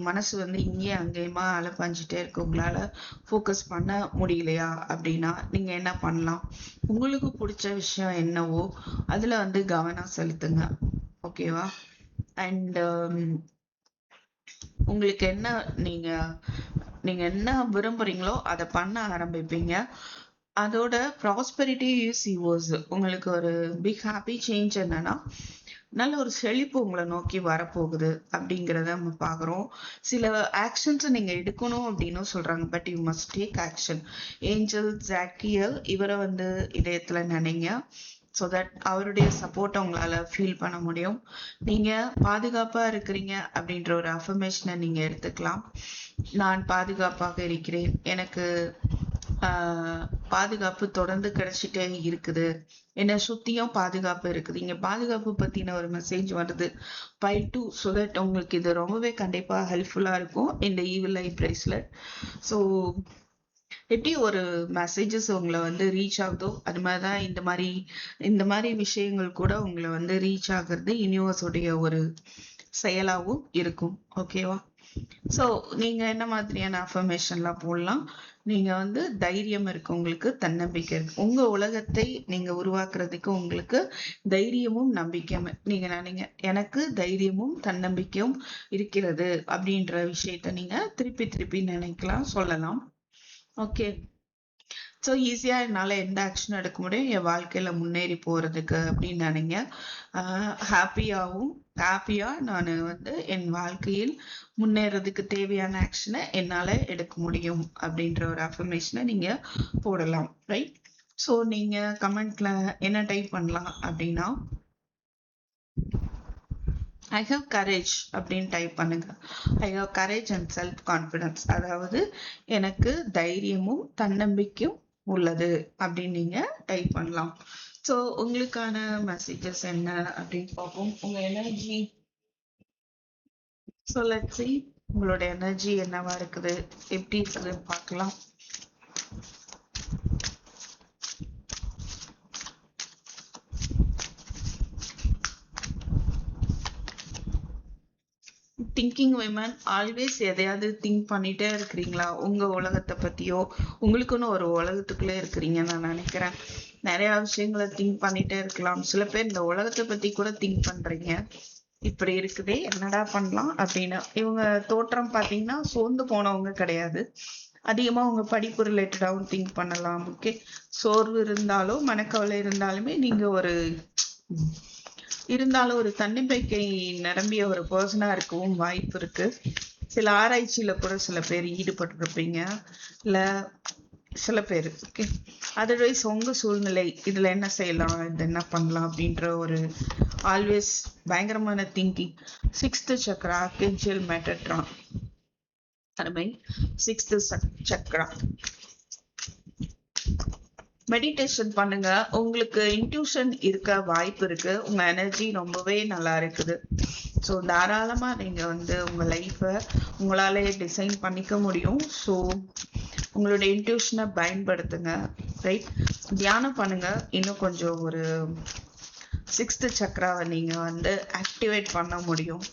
மனசு இங்கேயும் அங்கேயுமா அலை பாஞ்சிட்டே இருக்கு, உங்களால ஃபோக்கஸ் பண்ண முடியலையா அப்படின்னா நீங்க என்ன பண்ணலாம்? உங்களுக்கு பிடிச்ச விஷயம் என்னவோ அதுல கவனம் செலுத்துங்க. ஓகேவா? அண்ட் உங்களுக்கு நீங்க என்ன விரும்புறீங்களோ அதை பண்ண ஆரம்பிப்பீங்க. அதோட ப்ராஸ்பெரிட்டி இஸ் யுவர்ஸ். உங்களுக்கு ஒரு பிக் ஹாப்பி சேஞ்ச் என்னன்னா நல்ல ஒரு செழிப்பு உங்களை நோக்கி வரப்போகுது அப்படிங்கிறத நம்ம பார்க்குறோம். சில ஆக்ஷன்ஸ் நீங்க எடுக்கணும் அப்படின்னு சொல்றாங்க, but you must take action. Angel Zadkiel இவரை இதயத்துல நினைங்க. ஸோ தட் அவருடைய சப்போர்ட்டை உங்களால ஃபீல் பண்ண முடியும். நீங்க பாதுகாப்பா இருக்கிறீங்க அப்படின்ற ஒரு அஃபர்மேஷனை நீங்க எடுத்துக்கலாம். நான் பாதுகாப்பாக இருக்கிறேன், எனக்கு பாதுகாப்பு தொடர்ந்து கிடைச்சிட்டே இருக்குது, என்னை சுத்தியும் பாதுகாப்பு இருக்குது. இங்க பாதுகாப்பு பத்தின ஒரு மெசேஜ் வருது pile 2. ஸோ தட் உங்களுக்கு இது ரொம்பவே கண்டிப்பா ஹெல்ப்ஃபுல்லா இருக்கும் இந்த ஈவில் ஐ பிரேஸ்லெட். ஸோ எப்படி ஒரு மெசேஜஸ் உங்களை ரீச் ஆகுதோ அது மாதிரிதான் இந்த மாதிரி விஷயங்கள் கூட உங்களை ரீச் ஆகுறது யூனிவர்ஸோடைய ஒரு செயலாகவும் இருக்கும். ஓகேவா? ஸோ நீங்க என்ன மாதிரியான அஃபர்மேஷன்லாம் போடலாம்? நீங்க தைரியம் இருக்கு, உங்களுக்கு தன்னம்பிக்கை இருக்கு. உங்க உலகத்தை நீங்க உருவாக்குறதுக்கு உங்களுக்கு தைரியமும் நம்பிக்கையும் நீங்க நினைங்க. எனக்கு தைரியமும் தன்னம்பிக்கையும் இருக்கிறது அப்படின்ற விஷயத்த நீங்க திருப்பி திருப்பி நினைக்கலாம், சொல்லலாம். ஓகே. ஸோ ஈஸியா என்னால எந்த ஆக்ஷன் எடுக்க முடியும் என் வாழ்க்கையில முன்னேறி போறதுக்கு அப்படின்னு நினைங்க. ஹாப்பியா நான் என் வாழ்க்கையில் முன்னேறதுக்கு தேவையான ஆக்ஷனை என்னால எடுக்க முடியும் அப்படின்ற ஒரு அஃபர்மேஷனை நீங்க போடலாம். ரைட்? ஸோ நீங்க கமெண்ட்ல என்ன டைப் பண்ணலாம் அப்படின்னா ஐ ஹவ் கரேஜ் அப்படின்னு டைப் பண்ணுங்க. I have courage and self confidence, அதாவது எனக்கு தைரியமும் தன்னம்பிக்கையும் உள்ளது அப்படின்னு நீங்க டைப் பண்ணலாம். ஸோ உங்களுக்கான மெசேஜஸ் என்ன அப்படின்னு பார்ப்போம். உங்க எனர்ஜி. ஸோ லெட்ஸ் see உங்களோட எனர்ஜி என்னவா இருக்குது, எப்படி இருக்குதுன்னு பார்க்கலாம். திங்கிங் விமன் ஆல்வேஸ் எதையாவது திங்க் பண்ணிட்டே இருக்கிறீங்களா? உங்க உலகத்தை பத்தியோ, உங்களுக்குன்னு ஒரு உலகத்துக்குள்ளே இருக்கிறீங்கன்னு நான் நினைக்கிறேன். நிறைய விஷயங்களை திங்க் பண்ணிட்டே இருக்கலாம். சில பேர் இந்த உலகத்தை பத்தி கூட திங்க் பண்றீங்க. இப்படி இருக்குதே, என்னடா பண்ணலாம் அப்படின்னு. இவங்க தோற்றம் பாத்தீங்கன்னா சோர்ந்து போனவங்க கிடையாது. அதிகமா உங்க படிப்பு ரிலேட்டடாகவும் திங்க் பண்ணலாம். ஓகே, சோர்வு இருந்தாலும் மனக்கவலை இருந்தாலுமே நீங்க இருந்தாலும் ஒரு தன்னம்பிக்கை நிரம்பிய ஒரு பர்சனா இருக்கவும் வாய்ப்பு இருக்கு. சில ஆராய்ச்சியில கூட சில பேர் ஈடுபட்டு இருப்பீங்க, இல்ல சில பேர். ஓகே, அதர்வைஸ் உங்க சூழ்நிலை இதுல என்ன செய்யலாம், இது என்ன பண்ணலாம் அப்படின்ற ஒரு ஆல்வேஸ் பயங்கரமான திங்கிங். 6th Chakra ஆர்கேன்ஜியல் Metatron. அருமை. 6th சக்ரா. மெடிடேஷன் பண்ணுங்க. உங்களுக்கு இன்ட்யூஷன் இருக்க வாய்ப்பு இருக்கு. உங்க எனர்ஜி ரொம்பவே நல்லா இருக்குது. ஸோ தாராளமா நீங்க உங்க லைஃப்பை உங்களாலே டிசைன் பண்ணிக்க முடியும். ஸோ உங்களுடைய இன்ட்யூஷனை பயன்படுத்துங்க. ரைட், தியானம் பண்ணுங்க. இன்னும் கொஞ்சம் ஒரு 6th சக்ராவை நீங்க ஆக்டிவேட் பண்ண முடியும்.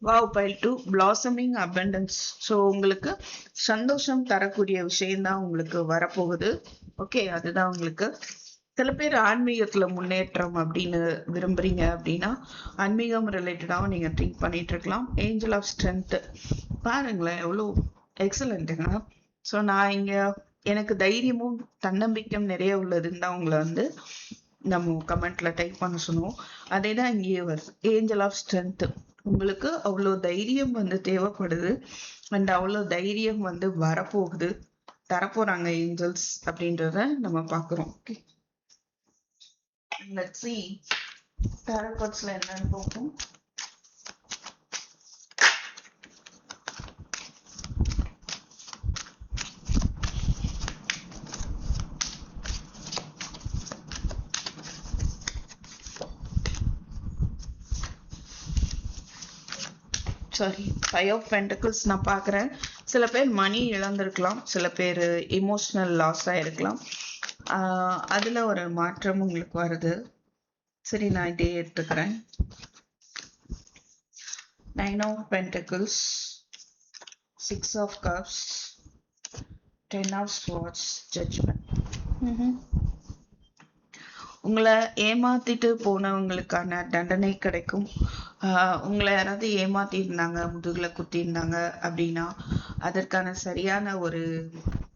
Wow, file 2 blossoming abundance. So உங்களுக்கு சந்தோஷம் தரக்கூடிய விஷயம்தான் உங்களுக்கு வரப்போகுது. ஓகே, அதுதான் உங்களுக்கு. சில பேர் ஆன்மீகத்துல முன்னேற்றம் அப்படின்னு விரும்புறீங்க அப்படின்னா ஆன்மீகம் ரிலேட்டடாகவும் நீங்க திங்க் பண்ணிட்டு இருக்கலாம். ஏஞ்சல் ஆஃப் ஸ்ட்ரென்த் பாருங்களேன், எவ்வளோ எக்ஸலண்ட்டுங்க. ஸோ நான் இங்க எனக்கு தைரியமும் தன்னம்பிக்கையும் நிறைய உள்ளதுன்னு தான் உங்களை நம்ம கமெண்ட்ல டைப் பண்ண சொன்னோம். அதே தான் இங்கேயே வருது, ஏஞ்சல் ஆஃப் ஸ்ட்ரென்த். உங்களுக்கு அவ்வளோ தைரியம் தேவைப்படுது. அண்ட் அவ்வளோ தைரியம் வரப்போகுது, தரப்போறாங்க ஏஞ்சல்ஸ் அப்படின்றத நம்ம பாக்குறோம். ஓகே, லெட்ஸ் see tarot cardsல என்னன்னு பார்ப்போம். சாரி, 5 of Pentacles நான் பார்க்குறேன். சில பேர் மணி இழந்திருக்கலாம், சில பேர் எமோஷனல் லாஸ் ஆயிருக்கலாம். அதில் ஒரு மாற்றம் உங்களுக்கு வருது. சரி, நான் இதே எடுத்துக்கிறேன். 9 of Pentacles, 6 of Cups, 10 of Swords, Judgment. உங்களை ஏமாத்திட்டு போனவங்களுக்கான தண்டனை கிடைக்கும். உங்களை யாராவது ஏமாத்தி இருந்தாங்க, முதுகுல குத்தி இருந்தாங்க அப்படின்னா அதற்கான சரியான ஒரு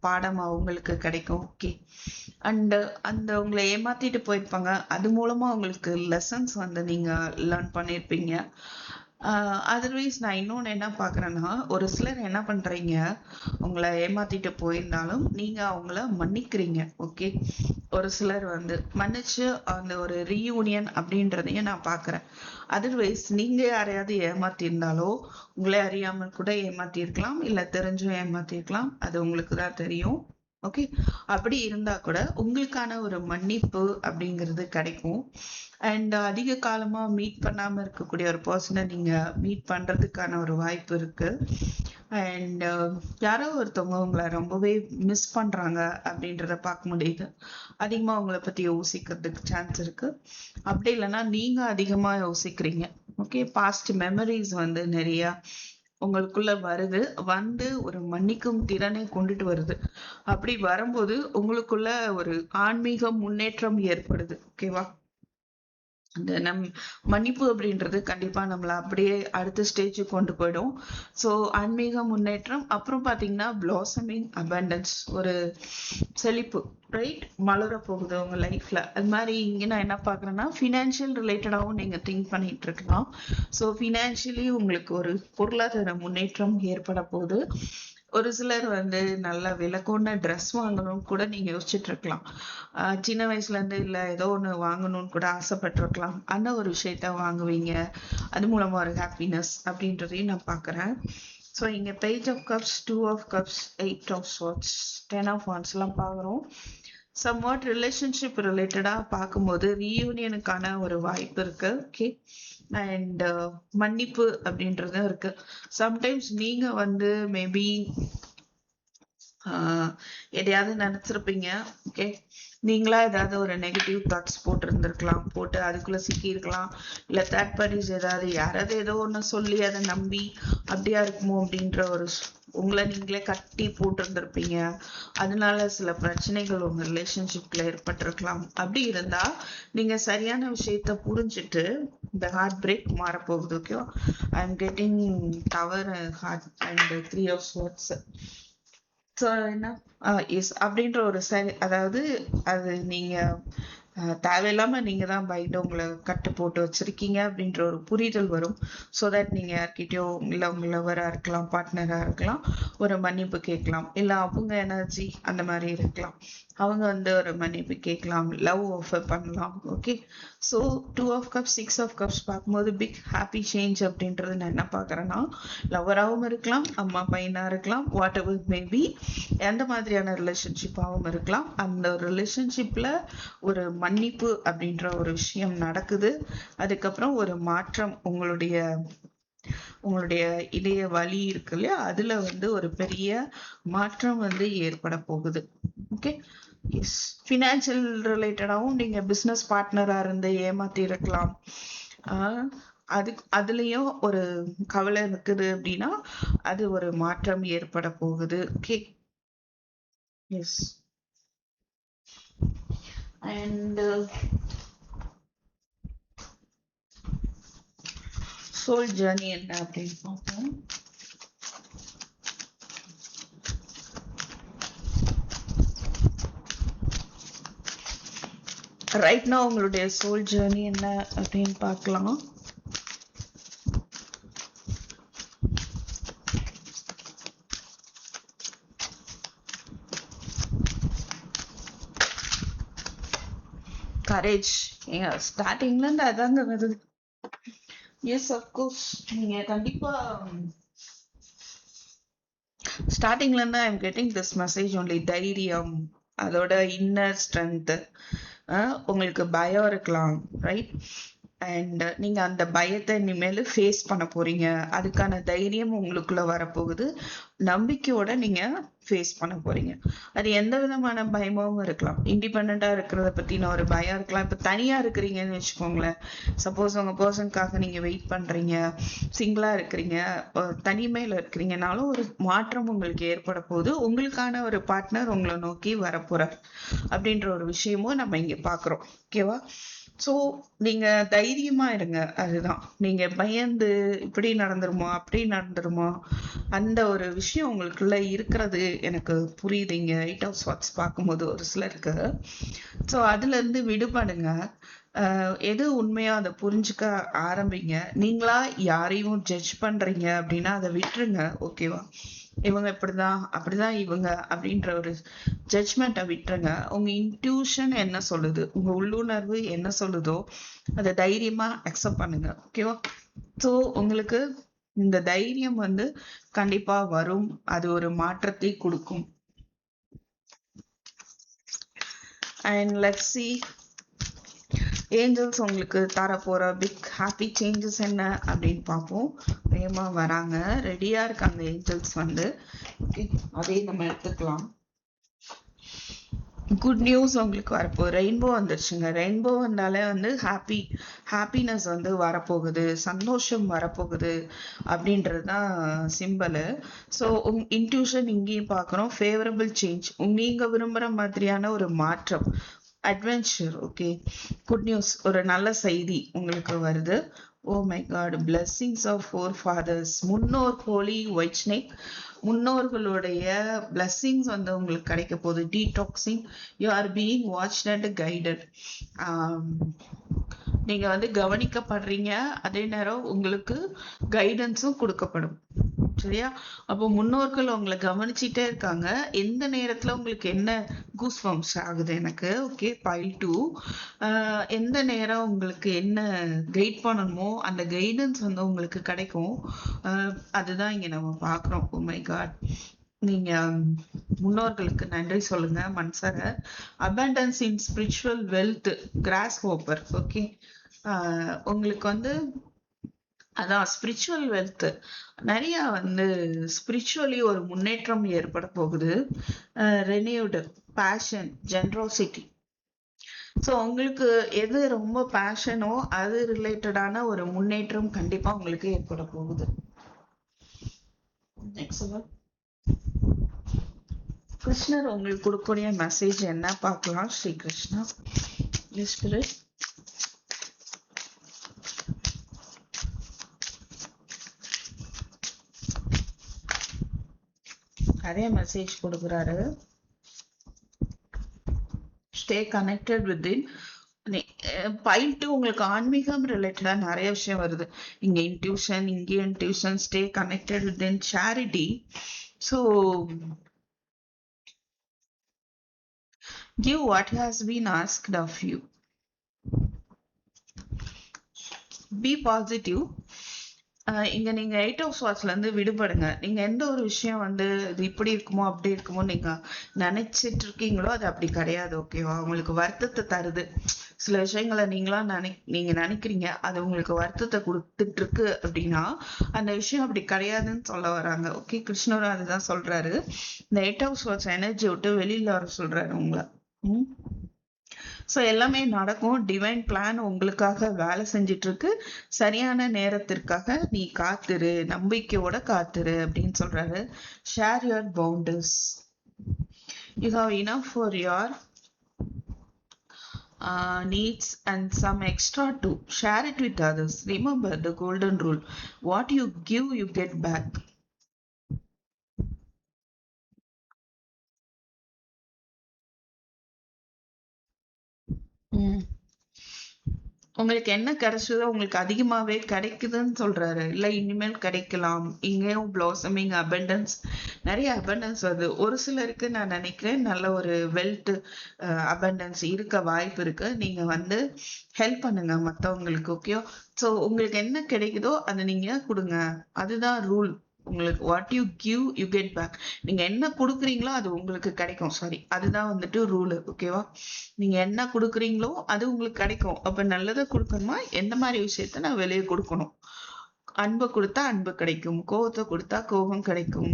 பாடம் அவங்களுக்கு கிடைக்கும். ஓகே, அண்ட் உங்களை ஏமாத்திட்டு போயிருப்பாங்க, அது மூலமா உங்களுக்கு லெசன்ஸ் நீங்க லேர்ன் பண்ணியிருப்பீங்க. அதர்வைஸ் நான் இன்னொன்று என்ன பார்க்குறேன்னா, ஒரு சிலர் என்ன பண்ணுறீங்க, உங்களை ஏமாத்திட்டு போயிருந்தாலும் நீங்கள் அவங்கள மன்னிக்கிறீங்க. ஓகே, ஒரு சிலர் மன்னிச்சு அந்த ஒரு ரீயூனியன் அப்படின்றதையும் நான் பார்க்குறேன். அதர்வைஸ் நீங்கள் யாரையாவது ஏமாத்திருந்தாலோ, உங்களை அறியாமல் கூட ஏமாத்திருக்கலாம், இல்லை தெரிஞ்சும் ஏமாத்திருக்கலாம், அது உங்களுக்கு தான் தெரியும். ஓகே, அப்படி இருந்தா கூட உங்களுக்கான ஒரு மன்னிப்பு அப்படிங்கிறது கிடைக்கும். அண்ட் அதிக காலமா மீட் பண்ணாம இருக்கக்கூடிய ஒரு பர்சனை நீங்க மீட் பண்றதுக்கான ஒரு வாய்ப்பு இருக்கு. அண்ட் யாரோ ஒருத்தவங்க உங்களை ரொம்பவே மிஸ் பண்றாங்க அப்படின்றத பார்க்க முடியுது. அதிகமா உங்களை பத்தி யோசிக்கிறதுக்கு சான்ஸ் இருக்கு. அப்படி இல்லைன்னா நீங்க அதிகமா யோசிக்கிறீங்க. ஓகே, பாஸ்ட் மெமரிஸ் நிறைய உங்களுக்குள்ள வருது, ஒரு மன்னிக்கும் திறனை கொண்டுட்டு வருது. அப்படி வரும்போது உங்களுக்குள்ள ஒரு ஆன்மீக முன்னேற்றம் ஏற்படுது. ஓகேவா, அந்த மன்னிப்பு அப்படின்றது கண்டிப்பா நம்மள அப்படியே அடுத்த ஸ்டேஜுக்கு கொண்டு போயிடும். ஸோ ஆன்மீக முன்னேற்றம், அப்புறம் பாத்தீங்கன்னா பிளாசமிங் அபண்டன்ஸ், ஒரு செழிப்பு, ரைட், மலர போகுது உங்க லைஃப்ல. அது மாதிரி இங்க நான் என்ன பாக்குறேன்னா, ஃபினான்ஷியல் ரிலேட்டடாகவும் நீங்க திங்க் பண்ணிட்டு இருக்கலாம். ஸோ ஃபினான்ஷியலி உங்களுக்கு ஒரு பொருளாதார முன்னேற்றம் ஏற்பட போகுது. ஒரு சிலர் நல்ல விலைக்கொண்ட ட்ரெஸ் வாங்கணும்னு கூட நீங்க யோசிச்சுட்டு இருக்கலாம். சின்ன வயசுல இருந்து இல்ல ஏதோ ஒண்ணு வாங்கணும்னு கூட ஆசைப்பட்டிருக்கலாம். அந்த ஒரு விஷயத்த வாங்குவீங்க, அது மூலமா ஒரு ஹாப்பினஸ் அப்படின்றதையும் நான் பாக்குறேன். ஸோ இங்க page of cups, 2 of cups, 8 of swords, 10 of wands எல்லாம் பாக்குறோம். சம்வாட் ரிலேஷன்ஷிப் ரிலேட்டடா பார்க்கும்போது ரீயூனியனுக்கான ஒரு வாய்ப்பு இருக்கு. ஓகே, அண்ட் மன்னிப்பு அப்படின்றதும் இருக்கு. சம்டைம்ஸ் நீங்க மேபி எதையாவது நினைச்சிருப்பீங்க. ஓகே, நீங்களா ஏதாவது ஒரு நெகட்டிவ் தாட்ஸ் போட்டு இருந்திருக்கலாம், போட்டு அதுக்குள்ள சிக்கி இருக்கலாம். இல்ல தேர்ட் பார்ட்டிஸ் ஏதாவது யாராவது ஏதோ ஒண்ணு சொல்லி அதை நம்பி அப்படியா இருக்குமோ அப்படின்ற ஒரு உங்களை நீங்களே கட்டி போட்டு இருந்திருப்பீங்க. அதனால சில பிரச்சனைகள் உங்க ரிலேஷன்ஷிப்ல ஏற்பட்டிருக்கலாம். அப்படி இருந்தா நீங்க சரியான விஷயத்த புரிஞ்சுட்டு இந்த ஹார்ட் பிரேக் மாறப்போகுது. ஓகேவா? I am getting tower heart and 3 of swords. So என்ன எஸ் அப்படின்ற ஒரு அதாவது அது நீங்க தேவையில்லாம நீங்க தான் பயந்து உங்களை கட்டு போட்டு வச்சிருக்கீங்க அப்படின்ற ஒரு புரிதல் வரும். ஸோ தட் நீங்க யார்கிட்டயோ இல்லை உங்க லவரா இருக்கலாம், பார்ட்னரா இருக்கலாம், ஒரு மன்னிப்பு கேட்கலாம். இல்லை அவங்க எனர்ஜி அந்த மாதிரி இருக்கலாம், அவங்க ஒரு மன்னிப்பு கேட்கலாம், லவ் ஆஃபர் பண்ணலாம். Okay, so 2 of cups 6 of cups பார்க்கும்போது பிக் ஹாப்பி சேஞ்ச் அப்படின்றது நான் என்ன பார்க்குறேன்னா, லவராகவும் இருக்கலாம், அம்மா பையனா இருக்கலாம், வாட் எவர் மேபி, எந்த மாதிரியான ரிலேஷன்ஷிப்பாகவும் இருக்கலாம். அந்த ரிலேஷன்ஷிப்ல ஒரு மன்னிப்பு அப்படின்ற ஒரு விஷயம் நடக்குது. அதுக்கப்புறம் ஒரு மாற்றம் உங்களுடைய இதய வலி இருக்கு இல்லையா, அதுல ஒரு பெரிய மாற்றம் ஏற்பட போகுது. Okay, S. ஃபினான்சியல் ரிலேட்டடாகவும் நீங்க பிசினஸ் பார்ட்னரா இருந்து ஏமாத்தி இருக்கலாம். அதுலயும் ஒரு கவலை இருக்குது அப்படின்னா அது ஒரு மாற்றம் ஏற்பட போகுது. Okay, yes. And soul journey என்ன அப்படின்னு பார்ப்போம். ரைட் நவ உங்களுடைய சோல் ஜர்னி என்ன அப்படின்னு பார்க்கலாம். கரேஜ் ஸ்டார்டிங்ல இருந்து அதாங்க வருது. எஸ், அப்கோர்ஸ் நீங்க கண்டிப்பா ஸ்டார்டிங்ல இருந்து ஐ am getting this message only. தைரியம், அதோட இன்னர் ஸ்ட்ரென்த். உங்களுக்கு பயம் இருக்கலாம், ரைட்? அண்ட் நீங்க அந்த பயத்தை இனிமேல் ஃபேஸ் பண்ண போறீங்க. அதுக்கான தைரியம் உங்களுக்குள்ள வரப்போகுது. நம்பிக்கையோட நீங்க ஃபேஸ் பண்ண போறீங்க. அது எந்த விதமான பயமாவும் இருக்கலாம். இண்டிபெண்டா இருக்கிறத பத்தின ஒரு பயம் இருக்கலாம். இப்ப தனியா இருக்கிறீங்கன்னு வச்சுக்கோங்களேன். சப்போஸ் உங்க பர்சனுக்காக நீங்க வெயிட் பண்றீங்க, சிங்கிளா இருக்கிறீங்க, தனிமையில இருக்கிறீங்கனாலும் ஒரு மாற்றம் உங்களுக்கு ஏற்பட போகுது. உங்களுக்கான ஒரு பார்ட்னர் உங்களை நோக்கி வரப்போறார் அப்படின்ற ஒரு விஷயமும் நம்ம இங்க பாக்குறோம். ஓகேவா? சோ நீங்க தைரியமா இருங்க. அதுதான், நீங்க பயந்து இப்படி நடந்துருமா அப்படி நடந்துருமா அந்த ஒரு விஷயம் உங்களுக்குள்ள இருக்கிறது எனக்கு புரியுதுங்க. 8 of swords பார்க்கும்போது ஒரு சிலருக்கு. சோ அதுல இருந்து விடுபடுங்க. எது உண்மையோ அதை புரிஞ்சுக்க ஆரம்பிங்க. நீங்களா யாரையும் ஜட்ஜ் பண்றீங்க அப்படின்னா அதை விட்டுருங்க. ஓகேவா? இவங்க இப்படிதான் அப்படிதான் இவங்க அப்படின்ற ஒரு ஜட்ஜ்மெண்ட்டை விட்டுருங்க. உங்க இன்ட்யூஷன் என்ன சொல்லுது, உங்க உள்ளுணர்வு என்ன சொல்லுதோ அதை தைரியமா அக்செப்ட் பண்ணுங்க. ஓகேவா? ஸோ உங்களுக்கு இந்த தைரியம் கண்டிப்பா வரும். அது ஒரு மாற்றத்தை கொடுக்கும். அண்ட் லெட்ஸ் see ஏஞ்சல்ஸ் உங்களுக்கு தரப்போற பிக் ஹாப்பி சேஞ்சஸ் என்ன அப்படின்னு பார்ப்போம். வேகமா வராங்க, ரெடியா இருக்காங்க ஏஞ்சல்ஸ் அதே நம்ம எடுத்துக்கலாம். குட் நியூஸ் உங்களுக்கு வரப்போ. ரெயின்போ வந்துருச்சுங்க. ரெயின்போ வந்தாலே ஹாப்பினஸ் வரப்போகுது, சந்தோஷம் வரப்போகுது அப்படின்றதுதான் சிம்பிள். ஸோ இன்ட்யூஷன் இங்கேயும் பார்க்குறோம். ஃபேவரபிள் சேஞ்ச், நீங்க விரும்புற மாதிரியான ஒரு மாற்றம், அட்வென்ச்சர். ஓகே, குட் நியூஸ், ஒரு நல்ல செய்தி உங்களுக்கு வருது. Oh my god, blessings of forefathers. முன்னோர் ஹோலி ஒயிட் ஸ்னேக், முன்னோர்களுடைய பிளெஸிங்ஸ் உங்களுக்கு கிடைக்க போகுது. Detoxing, you are being watched and guided. நீங்க கவனிக்கப்படுறீங்க, அதே நேரம் உங்களுக்கு கைடன்ஸும் கொடுக்கப்படும். சரியா? அப்போ முன்னோர்கள் உங்களை கவனிச்சுட்டே இருக்காங்க. எந்த நேரத்துல உங்களுக்கு என்ன கூஸ்பம்ஸ் ஆகுது எனக்கு. Okay, file 2. எந்த நேரம் உங்களுக்கு என்ன கைட் பண்ணணுமோ அந்த கைடன்ஸ் உங்களுக்கு கிடைக்கும். அதுதான் இங்க நம்ம பாக்குறோம். ஓ மை காட், நீங்க முன்னோர்களுக்கு நன்றி சொல்லுங்க மனசார. அபண்டன்ஸ் இன் spiritual wealth, cross Hopper. Okay, உங்களுக்கு அதான் ஸ்பிரிச்சுவல் வெல்த். நிறைய வந்து ஸ்பிரிச்சுவலி ஒரு முன்னேற்றம் ஏற்பட போகுது. Renewed fashion, ஜென்ரோசிட்டி. ஸோ உங்களுக்கு எது ரொம்ப பேஷனோ அது ரிலேட்டடான ஒரு முன்னேற்றம் கண்டிப்பா உங்களுக்கு ஏற்பட போகுது. நெக்ஸ்ட் கிருஷ்ணர் உங்களுக்கு கொடுக்கக்கூடிய மெசேஜ் என்ன பார்க்கலாம். ஸ்ரீ கிருஷ்ணா ஸ்பிரிட். நிறைய மெசேஜ் கொடுக்குறாரு. ஸ்டே கனெக்டட் வித் இன் பயிட்டு உங்களுக்கு ஆன்மீகம் ரிலேட்டடா நிறைய விஷயம் வருது. இங்க இன்ட்யூஷன், இங்கே intuition, stay connected with in charity. So give what has been asked of you. Be positive. இங்க நீங்க 8 of Swordsல இருந்து விடுபடுங்க. நீங்க எந்த ஒரு விஷயம் வந்து இது இப்படி இருக்குமோ அப்படி இருக்குமோ நீங்க நினைச்சிட்டு இருக்கீங்களோ அது அப்படி கிடையாது. ஓகேவா? உங்களுக்கு வருத்தத்தை தருது சில விஷயங்களை நீங்க நினைக்கிறீங்க, அது உங்களுக்கு வருத்தத்தை கொடுத்துட்டு இருக்கு அப்படின்னா அந்த விஷயம் அப்படி கிடையாதுன்னு சொல்ல வராங்க. ஓகே, கிருஷ்ணரும் அதுதான் சொல்றாரு. இந்த 8 of Swords எனர்ஜி விட்டு வெளியில வர சொல்றாரு உங்களை. ஸோ எல்லாமே நடக்கும். டிவைன் பிளான் உங்களுக்காக வேலை செஞ்சிட்டு இருக்கு. சரியான நேரத்திற்காக நீ காத்துரு, நம்பிக்கையோட காத்துரு அப்படின்னு சொல்றாரு. Share your founders. You have enough for your needs and some extra too. Share it with others. Remember the golden rule. What you give, you get back. உங்களுக்கு என்ன கிடைச்சதோ உங்களுக்கு அதிகமாவே கிடைக்குதுன்னு சொல்றாரு. இல்ல இனிமேல் கிடைக்கலாம். இங்கேயும் பிளாசமிங் அபண்டன்ஸ், நிறைய அபண்டன்ஸ் வருது. ஒரு சிலருக்கு நான் நினைக்கிறேன் நல்ல ஒரு வெல்த் அபண்டன்ஸ் இருக்க வாய்ப்பு இருக்கு. நீங்க வந்து ஹெல்ப் பண்ணுங்க மத்தவங்களுக்கு. ஓகே, ஸோ உங்களுக்கு என்ன கிடைக்குதோ அதை நீங்க கொடுங்க. அதுதான் ரூல். உங்களுக்கு what you give you get back. நீங்க என்ன கொடுக்குறீங்களோ அது உங்களுக்கு கிடைக்கும். சாரி, அதுதான் வந்துட்டு ரூலு. ஓகேவா? நீங்க என்ன கொடுக்குறீங்களோ அது உங்களுக்கு கிடைக்கும். அப்ப நல்லதை கொடுக்கணுமா, எந்த மாதிரி விஷயத்த நான் வெளியே கொடுக்கணும். அன்பை கொடுத்தா அன்பு கிடைக்கும், கோபத்தை கொடுத்தா கோபம் கிடைக்கும்.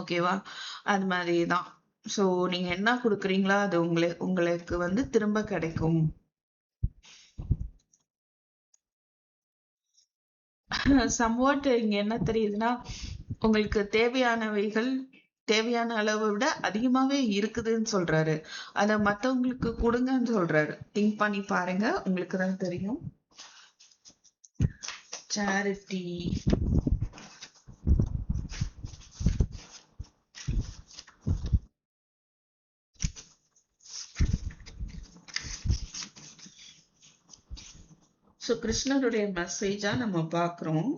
ஓகேவா? அது மாதிரிதான். சோ நீங்க என்ன கொடுக்குறீங்களோ அது உங்களுக்கு வந்து திரும்ப கிடைக்கும். சம்வாட் இங்க என்ன தெரியுதுன்னா, உங்களுக்கு தேவையானவைகள் தேவையான அளவை விட அதிகமாவே இருக்குதுன்னு சொல்றாரு. அத மத்தவங்களுக்கு கொடுங்கன்னு சொல்றாரு. திங்க் பண்ணி பாருங்க, உங்களுக்கு தான் தெரியும். சேரிட்டி. ஸோ கிருஷ்ணருடைய மெசேஜா நம்ம பார்க்குறோம்.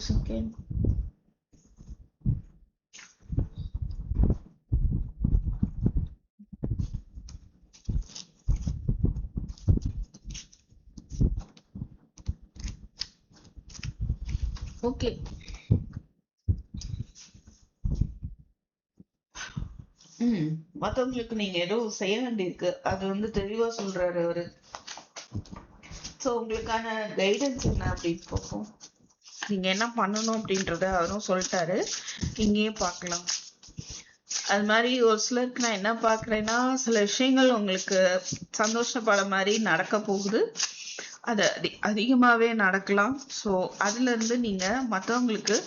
செகண்ட். ஓகே, மத்தவங்களுக்கு நீங்க ஏதோ செய்ய வேண்டியிருக்கு, அது வந்து தெளிவா சொல்றாரு அவரு. சோ உங்களுக்கான கைடன்ஸ் என்ன அப்படின்னு பார்ப்போம். நீங்க என்ன பண்ணணும் அப்படின்றத அவரும் சொல்லிட்டாரு. இங்கேயும் பார்க்கலாம். அது மாதிரி ஒரு சிலருக்கு நான் என்ன பாக்குறேன்னா, சில விஷயங்கள் உங்களுக்கு சந்தோஷப்பட மாதிரி நடக்க போகுது. அது அதிகமாவே நடக்கலாம். ஸோ அதுல இருந்து நீங்க மத்தவங்களுக்கு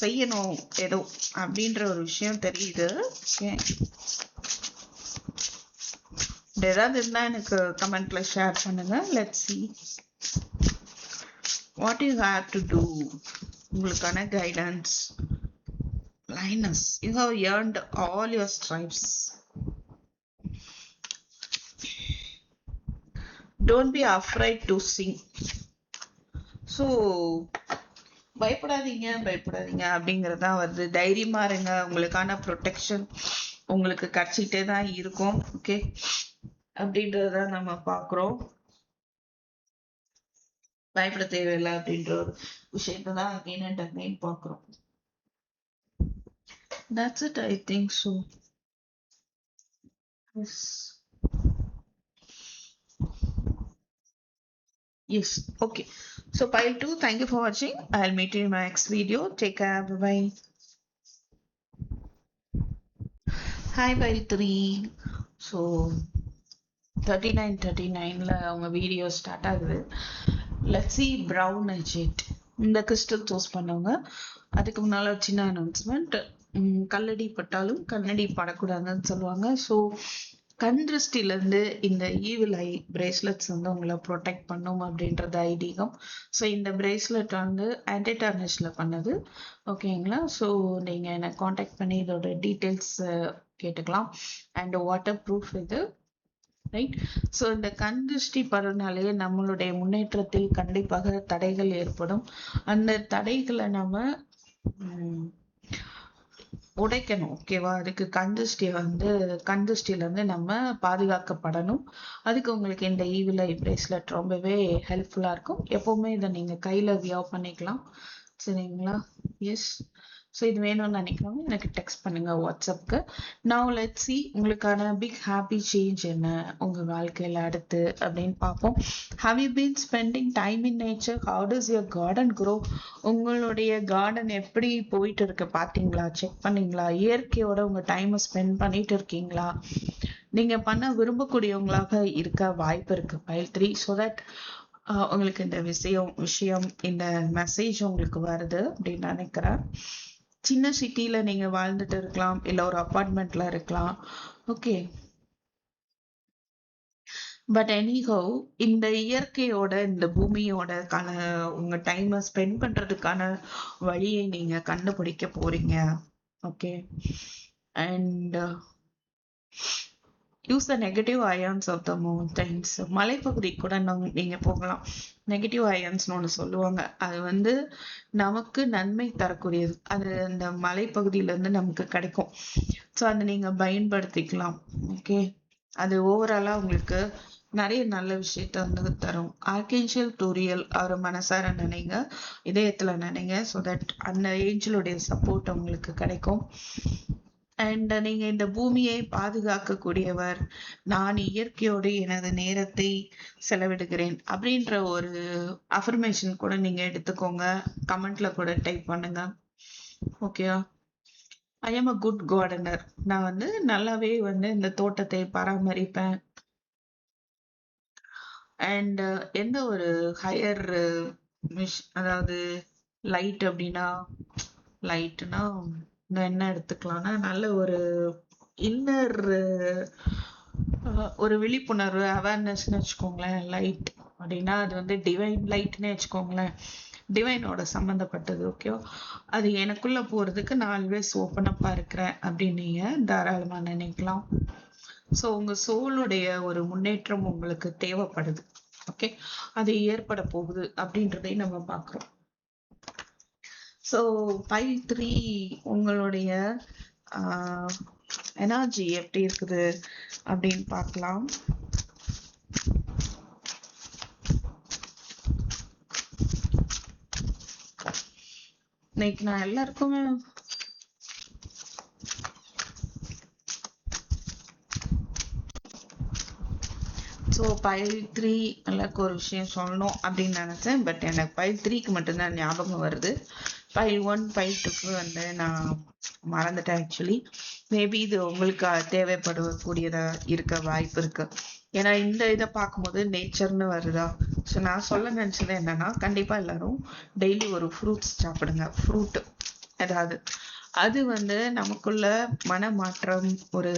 செய்யணும் ஏதோ அப்படின்ற ஒரு விஷயம் தெரியுது. ஏதாவது இருந்தா எனக்கு கமெண்ட்ல ஷேர் பண்ணுங்க. Let's see what you have to do. உங்களுக்கான guidance. Linus, you have earned all your stripes. Don't be afraid to sing. So பயப்படாதீங்க அப்படிங்கறதா வருது. தைரியமா இருங்க, உங்களுக்கான ப்ரொடெக்ஷன் உங்களுக்கு கிடைச்சிட்டே தான் இருக்கும். ஓகே, அப்படின்றத நம்ம பாக்குறோம். பயப்பட தேவையில்லை அப்படின்ற ஒரு விஷயத்தான் அகைன் அண்ட் அகைன் பாக்குறோம். That's it, I think so. Yes. Yes. Okay. So pile 2, thank you for watching. I'll meet you in my next video. Take care. Bye bye. Hi pile 3. So 3939ல அவங்க video start ஆகுது. Let's see brown agent. இந்த crystal choose பண்ணவங்க. அதுக்கு முன்னால சின்ன announcement. கல்லடி பட்டாலும் கண்ணடி படக்கூடாதுன்னு சொல்லுவாங்க. So கண் திருஷ்டில இருந்து இந்த ஈவில் ஐ பிரேஸ்லெட்ஸ் வந்து உங்களை ப்ரொடெக்ட் பண்ணும் அப்படின்றது ஐதீகம். ஸோ இந்த பிரேஸ்லெட் வந்து ஆன்டி டார்னிஷ்ல பண்ணது. ஓகேங்களா? ஸோ நீங்க என்னை காண்டாக்ட் பண்ணி இதோட டீட்டெயில்ஸ் கேட்டுக்கலாம். அண்ட் வாட்டர் ப்ரூஃப் இது. ரைட். ஸோ இந்த கண் திருஷ்டி படுறதுனாலே நம்மளுடைய முன்னேற்றத்தில் கண்டிப்பாக தடைகள் ஏற்படும். அந்த தடைகளை நம்ம உடைக்கணும். ஓகேவா? அதுக்கு கண் திருஷ்டியில இருந்து நம்ம பாதுகாக்கப்படணும். அதுக்கு உங்களுக்கு இந்த ஈவில் ஐ பிரேஸ்லெட் ரொம்பவே ஹெல்ப்ஃபுல்லா இருக்கும். எப்பவுமே இதை நீங்க கையில வியர் பண்ணிக்கலாம். சரிங்களா? எஸ். ஸோ இது வேணும்னு நினைக்கிறவங்க எனக்கு டெக்ஸ்ட் பண்ணுங்க வாட்ஸ்அப்க்கு. நவ் லெட்ஸ் சி உங்களுக்கான பிக் ஹாப்பி சேஞ்ச் என்ன உங்க வாழ்க்கையில அடுத்து அப்படின்னு பார்ப்போம். How you been spending time in nature? How does your garden grow? உங்களுடைய கார்டன் எப்படி போயிட்டு இருக்கு பாத்தீங்களா? செக் பண்ணீங்களா? இயற்கையோட உங்க டைமை ஸ்பெண்ட் பண்ணிட்டு இருக்கீங்களா? நீங்க பண்ண விரும்பக்கூடியவங்களாக இருக்க வாய்ப்பு இருக்கு பைல் 3. ஸோ தட் உங்களுக்கு இந்த விஷயம் இந்த மெசேஜ் உங்களுக்கு வருது அப்படின்னு நினைக்கிறேன். சின்ன சிட்டில நீங்க வாழ்ந்துட்டு இருக்கலாம், இல்ல ஒரு அபார்ட்மெண்ட்ல இருக்கலாம். ஓகே. பட் எனிஹவ் இந்த இயற்கையோட இந்த பூமியோட உங்க டைமை ஸ்பெண்ட் பண்றதுக்கான வழியை நீங்க கண்டுபிடிக்க போறீங்க. Okay. And use the negative ions of the mountains. மலைப்பகுதி கூட நீங்க போகலாம். நெகட்டிவ் அயான்ஸ்னு ஒன்று சொல்லுவாங்க. அது வந்து நமக்கு நன்மை தரக்கூடியது. அது அந்த மலைப்பகுதியில இருந்து நமக்கு கிடைக்கும். ஸோ அதை நீங்க பயன்படுத்திக்கலாம். ஓகே. அது ஓவராலா உங்களுக்கு நிறைய நல்ல விஷயத்த வந்து தரும். ஆர்கேஞ்சல் டூரியல் அவர் மனசார நினைங்க, இதயத்துல நினைங்க. ஸோ தட் அந்த ஏஞ்சலுடைய சப்போர்ட் உங்களுக்கு கிடைக்கும். அண்ட் நீங்க இந்த பூமியை பாதுகாக்கக்கூடியவர். நான் இயற்கையோடு எனது நேரத்தை செலவிடுகிறேன் அப்படின்ற ஒரு அஃபர்மேஷன் கூட நீங்க எடுத்துக்கோங்க. கமெண்ட்ல கூட டைப் பண்ணுங்க. ஓகேவா? I am a good gardener. நான் வந்து நல்லாவே வந்து இந்த தோட்டத்தை பராமரிப்பேன். அண்ட் எந்த ஒரு ஹையர் அதாவது லைட் அப்படின்னா லைட்னா என்ன எடுத்துக்கலாம்னா நல்ல ஒரு இன்னர் ஒரு விழிப்புணர்வு அவேர்னஸ்ன்னு வச்சுக்கோங்களேன். லைட் அப்படின்னா அது வந்து டிவைன் லைட்னே வச்சுக்கோங்களேன். டிவைனோட சம்மந்தப்பட்டது. ஓகேவா? அது எனக்குள்ள போறதுக்கு நான் ஆல்வேஸ் ஓப்பனப்பா இருக்கிறேன் அப்படின்னு நீங்க தாராளமா நினைக்கலாம். ஸோ உங்க சோலுடைய ஒரு முன்னேற்றம் உங்களுக்கு தேவைப்படுது. ஓகே. அது ஏற்பட போகுது அப்படின்றதையும் நம்ம பார்க்கிறோம். ஸோ பைல் 3 உங்களுடைய எனர்ஜி எப்படி இருக்குது அப்படின்னு பார்க்கலாம். இன்னைக்கு நான் எல்லாருக்குமே ஸோ பைல் 3 எல்லாருக்கும் ஒரு விஷயம் சொல்லணும் அப்படின்னு நினைச்சேன். பட் எனக்கு பைல் 3க்கு மட்டும்தான் ஞாபகம் வருது. பைல் 1 பைல் 2க்கு வந்து நான் மறந்துட்டேன் ஆக்சுவலி. மேபி இது உங்களுக்கு தேவைப்படக்கூடியதா இருக்க வாய்ப்பு இருக்கு. ஏன்னா இந்த இதை பார்க்கும்போது நேச்சர்னு வருதா. ஸோ நான் சொல்ல நினைச்சது என்னன்னா, கண்டிப்பா எல்லாரும் டெய்லி ஒரு ஃப்ரூட்ஸ் சாப்பிடுங்க. ஃப்ரூட் ஏதாவது. அது வந்து நமக்குள்ள மனமாற்றம், ஒரு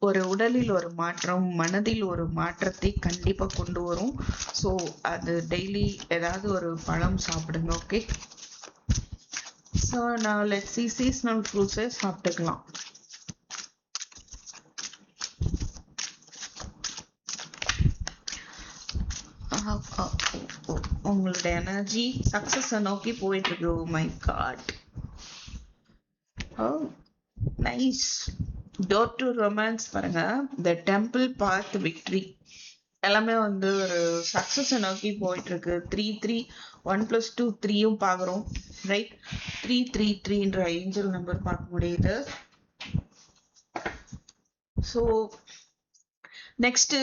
ஒரு உடலில் ஒரு மாற்றம், மனதில் ஒரு மாற்றத்தை கண்டிப்பா கொண்டு வரும். ஸோ அது டெய்லி ஏதாவது ஒரு பழம் சாப்பிடுங்க. ஓகே. ஸோ நான் லெட்ஸ் சி சீசனல் ஃப்ரூட்ஸை சாப்பிட்டுக்கலாம். உங்களோட எனர்ஜி சக்சஸை நோக்கி போயிட்டு இருக்கு. Oh my god. Oh nice. Door to romance பாருங்க. த டெம்பிள் பாத் விக்டரி எல்லாமே வந்து ஒரு சக்சஸை நோக்கி போயிட்டு இருக்கு. 3 1 + 2 3யும் பாக்குறோம். ரைட். 333ன்ற ஏஞ்சல் நம்பர் பார்க்க முடியுது. So next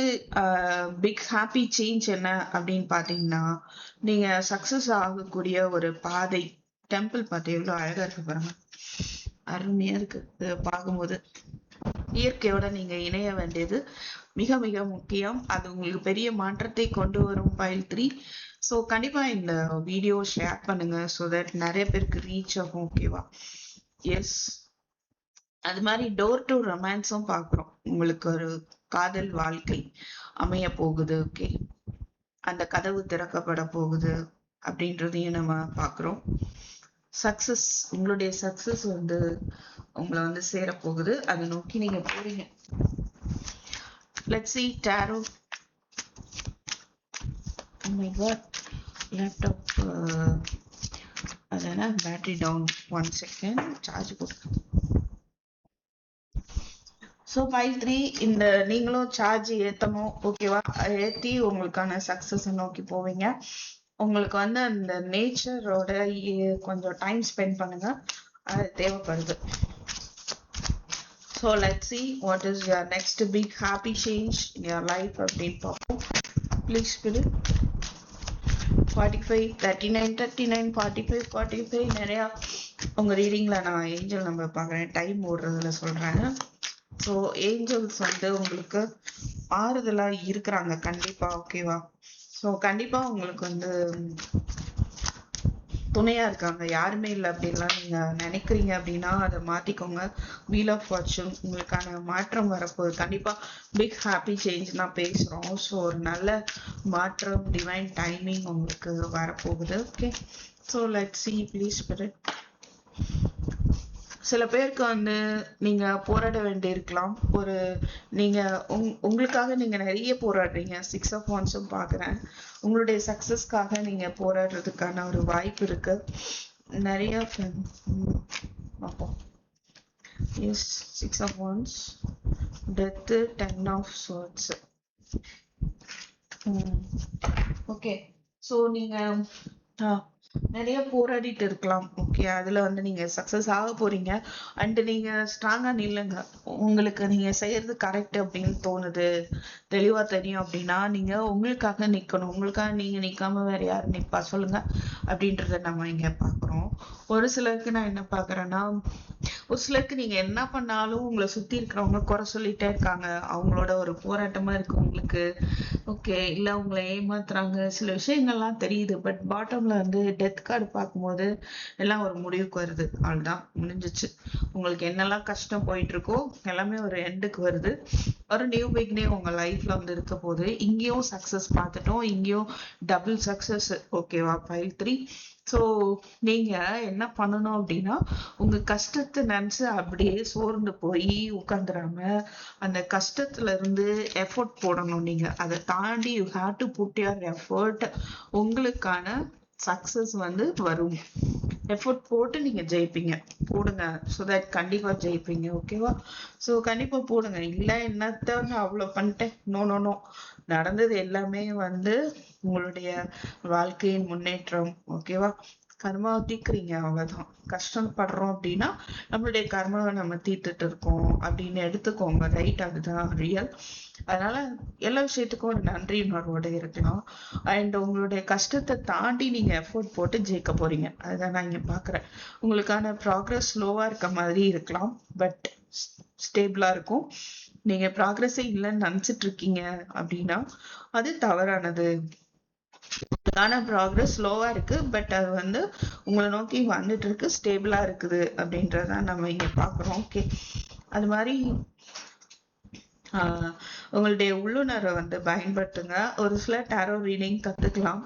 big happy change என்ன அப்படின்னு பாத்தீங்கன்னா, நீங்க சக்சஸ் ஆகக்கூடிய ஒரு பாதை. டெம்பிள் பார்த்து எவ்வளவு அழகா இருக்கு பாருங்க, அருமையா இருக்கு. இதை பார்க்கும்போது இயற்கையோட நீங்க இணைய வேண்டியது மிக மிக முக்கியம். அது உங்களுக்கு பெரிய மாற்றத்தை கொண்டு வரும் பைல் 3. ஸோ கண்டிப்பா இந்த வீடியோ ஷேர் பண்ணுங்க, ஸோ தட் நிறைய பேருக்கு ரீச் ஆகும். ஓகேவா? எஸ். அது மாதிரி டோர் டு ரொமான்ஸும் பாக்குறோம். உங்களுக்கு ஒரு காதல் வாழ்க்கை அமைய போகுது. ஓகே, அந்த கதவு திறக்கப்பட போகுது அப்படின்றதையும் நம்ம பாக்குறோம். சக்சஸ், உங்களுடைய சக்சஸ் வந்து உங்களை வந்து சேரப்போகுது. அதை நோக்கி நீங்க போறீங்க. Let's see tarot. Oh my god, laptop அதனா பேட்டரி டவுன். 1 செகண்ட் சார்ஜ் போட்டு. ஸோ பைல் 3, இந்த நீங்களும் சார்ஜ் ஏற்றணும். ஓகேவா? ஏற்றி உங்களுக்கான சக்ஸஸ் நோக்கி போவீங்க. உங்களுக்கு வந்து அந்த நேச்சரோட கொஞ்சம் டைம் ஸ்பெண்ட் பண்ணுங்க, அது தேவைப்படுது. So let's see what is your next big happy change in your life அப்படின்னு பார்ப்போம். Please spirit. 45, 39, 39, 45, 45 நிறையா உங்க ரீடிங்ல நான் ஏஞ்சல் நம்பர் பார்க்குறேன். டைம் ஓடுறதுல சொல்றேன். ஸோ ஏஞ்சல்ஸ் வந்து உங்களுக்கு ஆறுதலா இருக்கிறாங்க கண்டிப்பா. ஓகேவா? ஸோ கண்டிப்பா உங்களுக்கு வந்து துணையா இருக்காங்க. யாருமே இல்லை அப்படின்லாம் நீங்க நினைக்கிறீங்க அப்படின்னா அதை மாத்திக்கோங்க. வீல் ஆஃப் ஃபார்ச்சூன், உங்களுக்கான மாற்றம் வரப்போகுது. கண்டிப்பா பிக் ஹாப்பி சேஞ்ச் தான் பேசுறோம். ஸோ ஒரு நல்ல மாற்றம், டிவைன் டைமிங் உங்களுக்கு வரப்போகுது. Okay, so let's see please spirit. சில பேருக்கு வந்து நீங்க போராட வேண்டி இருக்கலாம். ஒரு நீங்க உங்களுக்காக நீங்க நிறைய போராடுறீங்க. 6 of Wands பாக்குறேன். உங்களுடைய சக்சஸ்க்காக நீங்க போராடுறதுக்கான ஒரு வாய்ப்பு இருக்கு. நிறைய பார்ப்போம். Yes, 6 of Wands, Death, 10 of Swords. Okay, so நீங்க நிறைய போராடிட்டு இருக்கலாம். ஓகே, அதுல வந்து நீங்க சக்சஸ் ஆக போறீங்க. அண்ட் நீங்க ஸ்ட்ராங்கா நில்லுங்க. உங்களுக்கு நீங்க செய்யறது கரெக்ட் அப்படின்னு தோணுது, தெளிவா தெரியும் அப்படின்னா நீங்க உங்களுக்காக நிக்கணும். உங்களுக்காக நீங்க நிக்காம வேற யாரு நிப்பா சொல்லுங்க அப்படின்றத நம்ம இங்க பாக்குறோம். ஒரு சிலருக்கு நான் என்ன பாக்குறேன்னா, ஒரு சிலருக்கு நீங்க என்ன பண்ணாலும் உங்களை சுத்தி இருக்கிறவங்க குறை சொல்லிட்டே இருக்காங்க. அவங்களோட ஒரு போராட்டமா இருக்கு உங்களுக்கு. ஓகே, இல்ல உங்களை ஏமாத்துறாங்க. சில விஷயங்கள்லாம் தெரியுது. பட் பாட்டம்ல வந்து டெத் கார்டு பார்க்கும்போது எல்லாம் ஒரு முடிவுக்கு வருது. அவ்வளவுதான், முடிஞ்சிச்சு. உங்களுக்கு என்னெல்லாம் கஷ்டம் போயிட்டு இருக்கோ எல்லாமே ஒரு எண்டுக்கு வருது. ஒரு நியூ பிகினிங் உங்க லைஃப்ல வந்து இருக்க போகுது. இங்கேயும் சக்சஸ் பார்த்துட்டோம், இங்கேயும் டபுள் சக்சஸ். ஓகேவா? பைல் 3. ஸோ நீங்க என்ன பண்ணணும் அப்படின்னா, உங்க கஷ்டத்தை நினைச்சு அப்படியே சோர்ந்து போய் உட்காந்துடாம அந்த கஷ்டத்துல இருந்து எஃபோர்ட் போடணும். நீங்க அதை தாண்டி you have to put your effort. உங்களுக்கான சக்சஸ் வந்து வரும். எஃபோர்ட் போட்டு நீங்க ஜெயிப்பீங்க. போடுங்க, ஸோ தட் கண்டிப்பா ஜெயிப்பீங்க. ஓகேவா? ஸோ கண்டிப்பா போடுங்க. இல்லை என்னத்த நான் அவ்வளவு பண்ணிட்டேன், நோ நோ நோ. நடந்தது எல்லாமே வந்து உங்களுடைய வாழ்க்கையின் முன்னேற்றம். ஓகேவா? கர்மாவை தீக்குறீங்க, அவ்வளவுதான். கஷ்டப்படுறோம் அப்படின்னா நம்மளுடைய கர்மாவை நம்ம தீர்த்துட்டு இருக்கோம் அப்படின்னு எடுத்துக்கோங்க. ரைட்? அதுதான் ரியல். அதனால எல்லா விஷயத்துக்கும் ஒரு நன்றி உணர்வோட இருக்கலாம். அண்ட் உங்களுடைய கஷ்டத்தை தாண்டி நீங்க எஃபோர்ட் போட்டு ஜெயிக்க போறீங்க. அதுதான் நான் இங்க பாக்குறேன். உங்களுக்கான ப்ராக்ரஸ் ஸ்லோவா இருக்க மாதிரி இருக்கலாம், பட் ஸ்டேபிளா இருக்கும். நீங்க ப்ராக்ரஸே இல்லைன்னு நினைச்சிட்டு இருக்கீங்க அப்படின்னா அது தவறானது. ஆனா ப்ராக்ரஸ் ஸ்லோவா இருக்கு, பட் அது வந்து உங்களை நோக்கி வந்துட்டு இருக்கு, ஸ்டேபிளா இருக்குது அப்படின்றதான் நம்ம இங்க பாக்குறோம். ஓகே, அது மாதிரி உங்களுடைய உள்ளுணர்வை வந்து பயன்படுத்துங்க. ஒரு சில டேரோ ரீடிங் கத்துக்கலாம்.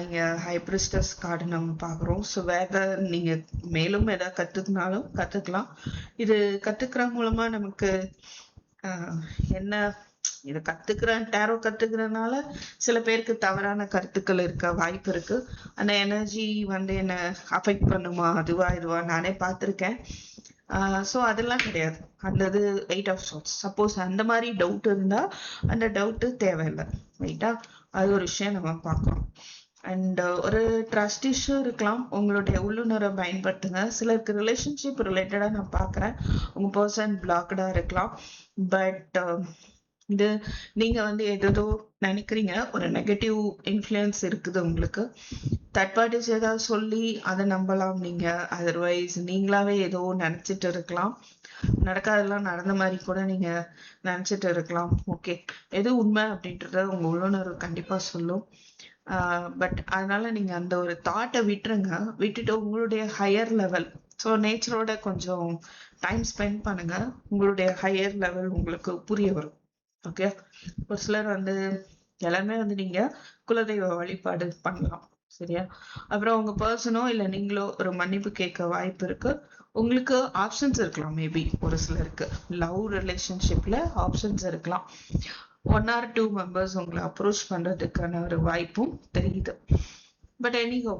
இங்க ஹைப்ரிஸ்டஸ் கார்டு நம்ம பாக்குறோம். ஸோ வேற நீங்க மேலும் ஏதாவது கத்துக்கினாலும் கத்துக்கலாம். இது கத்துக்கிற மூலமா நமக்கு என்ன, இதை டேரோ கத்துக்கிறதுனால சில பேருக்கு தவறான கருத்துக்கள் இருக்க வாய்ப்பு இருக்கு. அந்த எனர்ஜி வந்து என்ன அஃபெக்ட் பண்ணுமா, அதுவா இதுவா, நானே பார்த்திருக்கேன். ஸோ அதெல்லாம் கிடையாது. அல்லது 8 of Swords, சப்போஸ் அந்த மாதிரி டவுட் இருந்தா அந்த டவுட் தேவையில்லை. ரைட்டா? அது ஒரு விஷயம் நம்ம பார்க்கணும். அண்ட் ஒரு ட்ரஸ்ட் இஷ்யூ இருக்கலாம். உங்களுடைய உள்ளுணரை பயன்படுத்துங்க. சிலருக்கு ரிலேஷன்ஷிப் ரிலேட்டடா நான் பார்க்குறேன். உங்க பர்சன் பிளாக்டா இருக்கலாம். பட் இது நீங்க ஏதோ நினைக்கிறீங்க, ஒரு நெகட்டிவ் இன்ஃப்ளூயன்ஸ் இருக்குது உங்களுக்கு. தேர்ட் பார்ட்டிஸ் ஏதாவது சொல்லி அதை நம்பலாம் நீங்க. அதர்வைஸ் நீங்களாவே ஏதோ நினைச்சிட்டு இருக்கலாம். நடக்காதெல்லாம் நடந்த மாதிரி கூட நீங்க நினைச்சிட்டு இருக்கலாம். ஓகே, எது உண்மை அப்படின்றத உங்க உள்ளுணர்வு கண்டிப்பா சொல்லும். பட் அதனால நீங்க அந்த ஒரு தாட்டை விட்டுருங்க. விட்டுட்டு உங்களுடைய ஹையர் லெவல், ஸோ நேச்சரோட கொஞ்சம் டைம் ஸ்பெண்ட் பண்ணுங்க. உங்களுடைய ஹையர் லெவல் உங்களுக்கு புரிய வரும். ஓகே, ஒரு சிலர் எல்லாமே நீங்க குலதெய்வ வழிபாடு பண்ணலாம். சரியா? அப்புறம் உங்க பர்சனோ இல்ல நீங்களோ ஒரு மன்னிப்பு கேட்க வாய்ப்பு இருக்கு. உங்களுக்கு ஆப்ஷன்ஸ் இருக்கலாம். மேபி ஒரு சிலருக்கு லவ் ரிலேஷன்ஷிப்ல ஆப்ஷன்ஸ் இருக்கலாம். 1 or 2 மெம்பர்ஸ் உங்களை அப்ரோச் பண்றதுக்கான ஒரு வாய்ப்பும் தெரியுது. பட் எனிஹோ,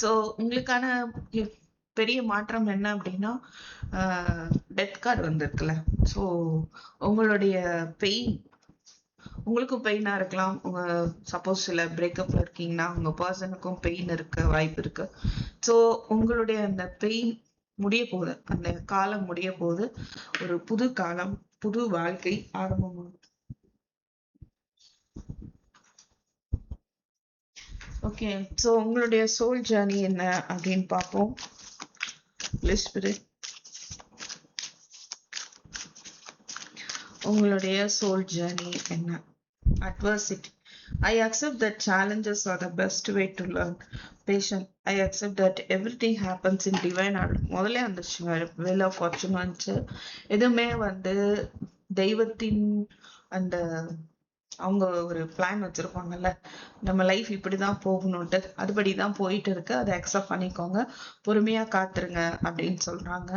ஸோ உங்களுக்கான பெரிய மாற்றம் என்ன அப்படின்னா, டெத் கார்டு வந்திருக்குல்ல. ஸோ உங்களுடைய பெயின், உங்களுக்கும் பெயினா இருக்கலாம். உங்க சப்போஸ் சில பிரேக்கப்ல இருக்கீங்கன்னா உங்க பர்சனுக்கும் பெயின் இருக்க வாய்ப்பு இருக்கு. ஸோ உங்களுடைய அந்த பெயின் முடிய போகுது, அந்த காலம் முடிய போகுது. ஒரு புது காலம், புது வாழ்க்கை ஆரம்பமாகும். ஓகே, ஸோ உங்களுடைய சோல் ஜேர்னி என்ன அப்படின்னு பார்ப்போம். உங்களுடைய சோல் ஜேர்னி என்ன? Adversity. I accept that challenges are the best way to learn. Patient. I accept that everything happens in divine order. முதல்ல அந்த wheel of fortune வந்துச்சு. எதுவுமே தெய்வத்தின் அந்த அவங்க ஒரு பிளான் வச்சிருப்பாங்கல்ல, நம்ம லைஃப் இப்படிதான் போகணும்ட்டு, அதுபடிதான் போயிட்டு இருக்கு. அதை அக்செப்ட் பண்ணிக்கோங்க, பொறுமையா காத்துருங்க அப்படின்னு சொல்றாங்க.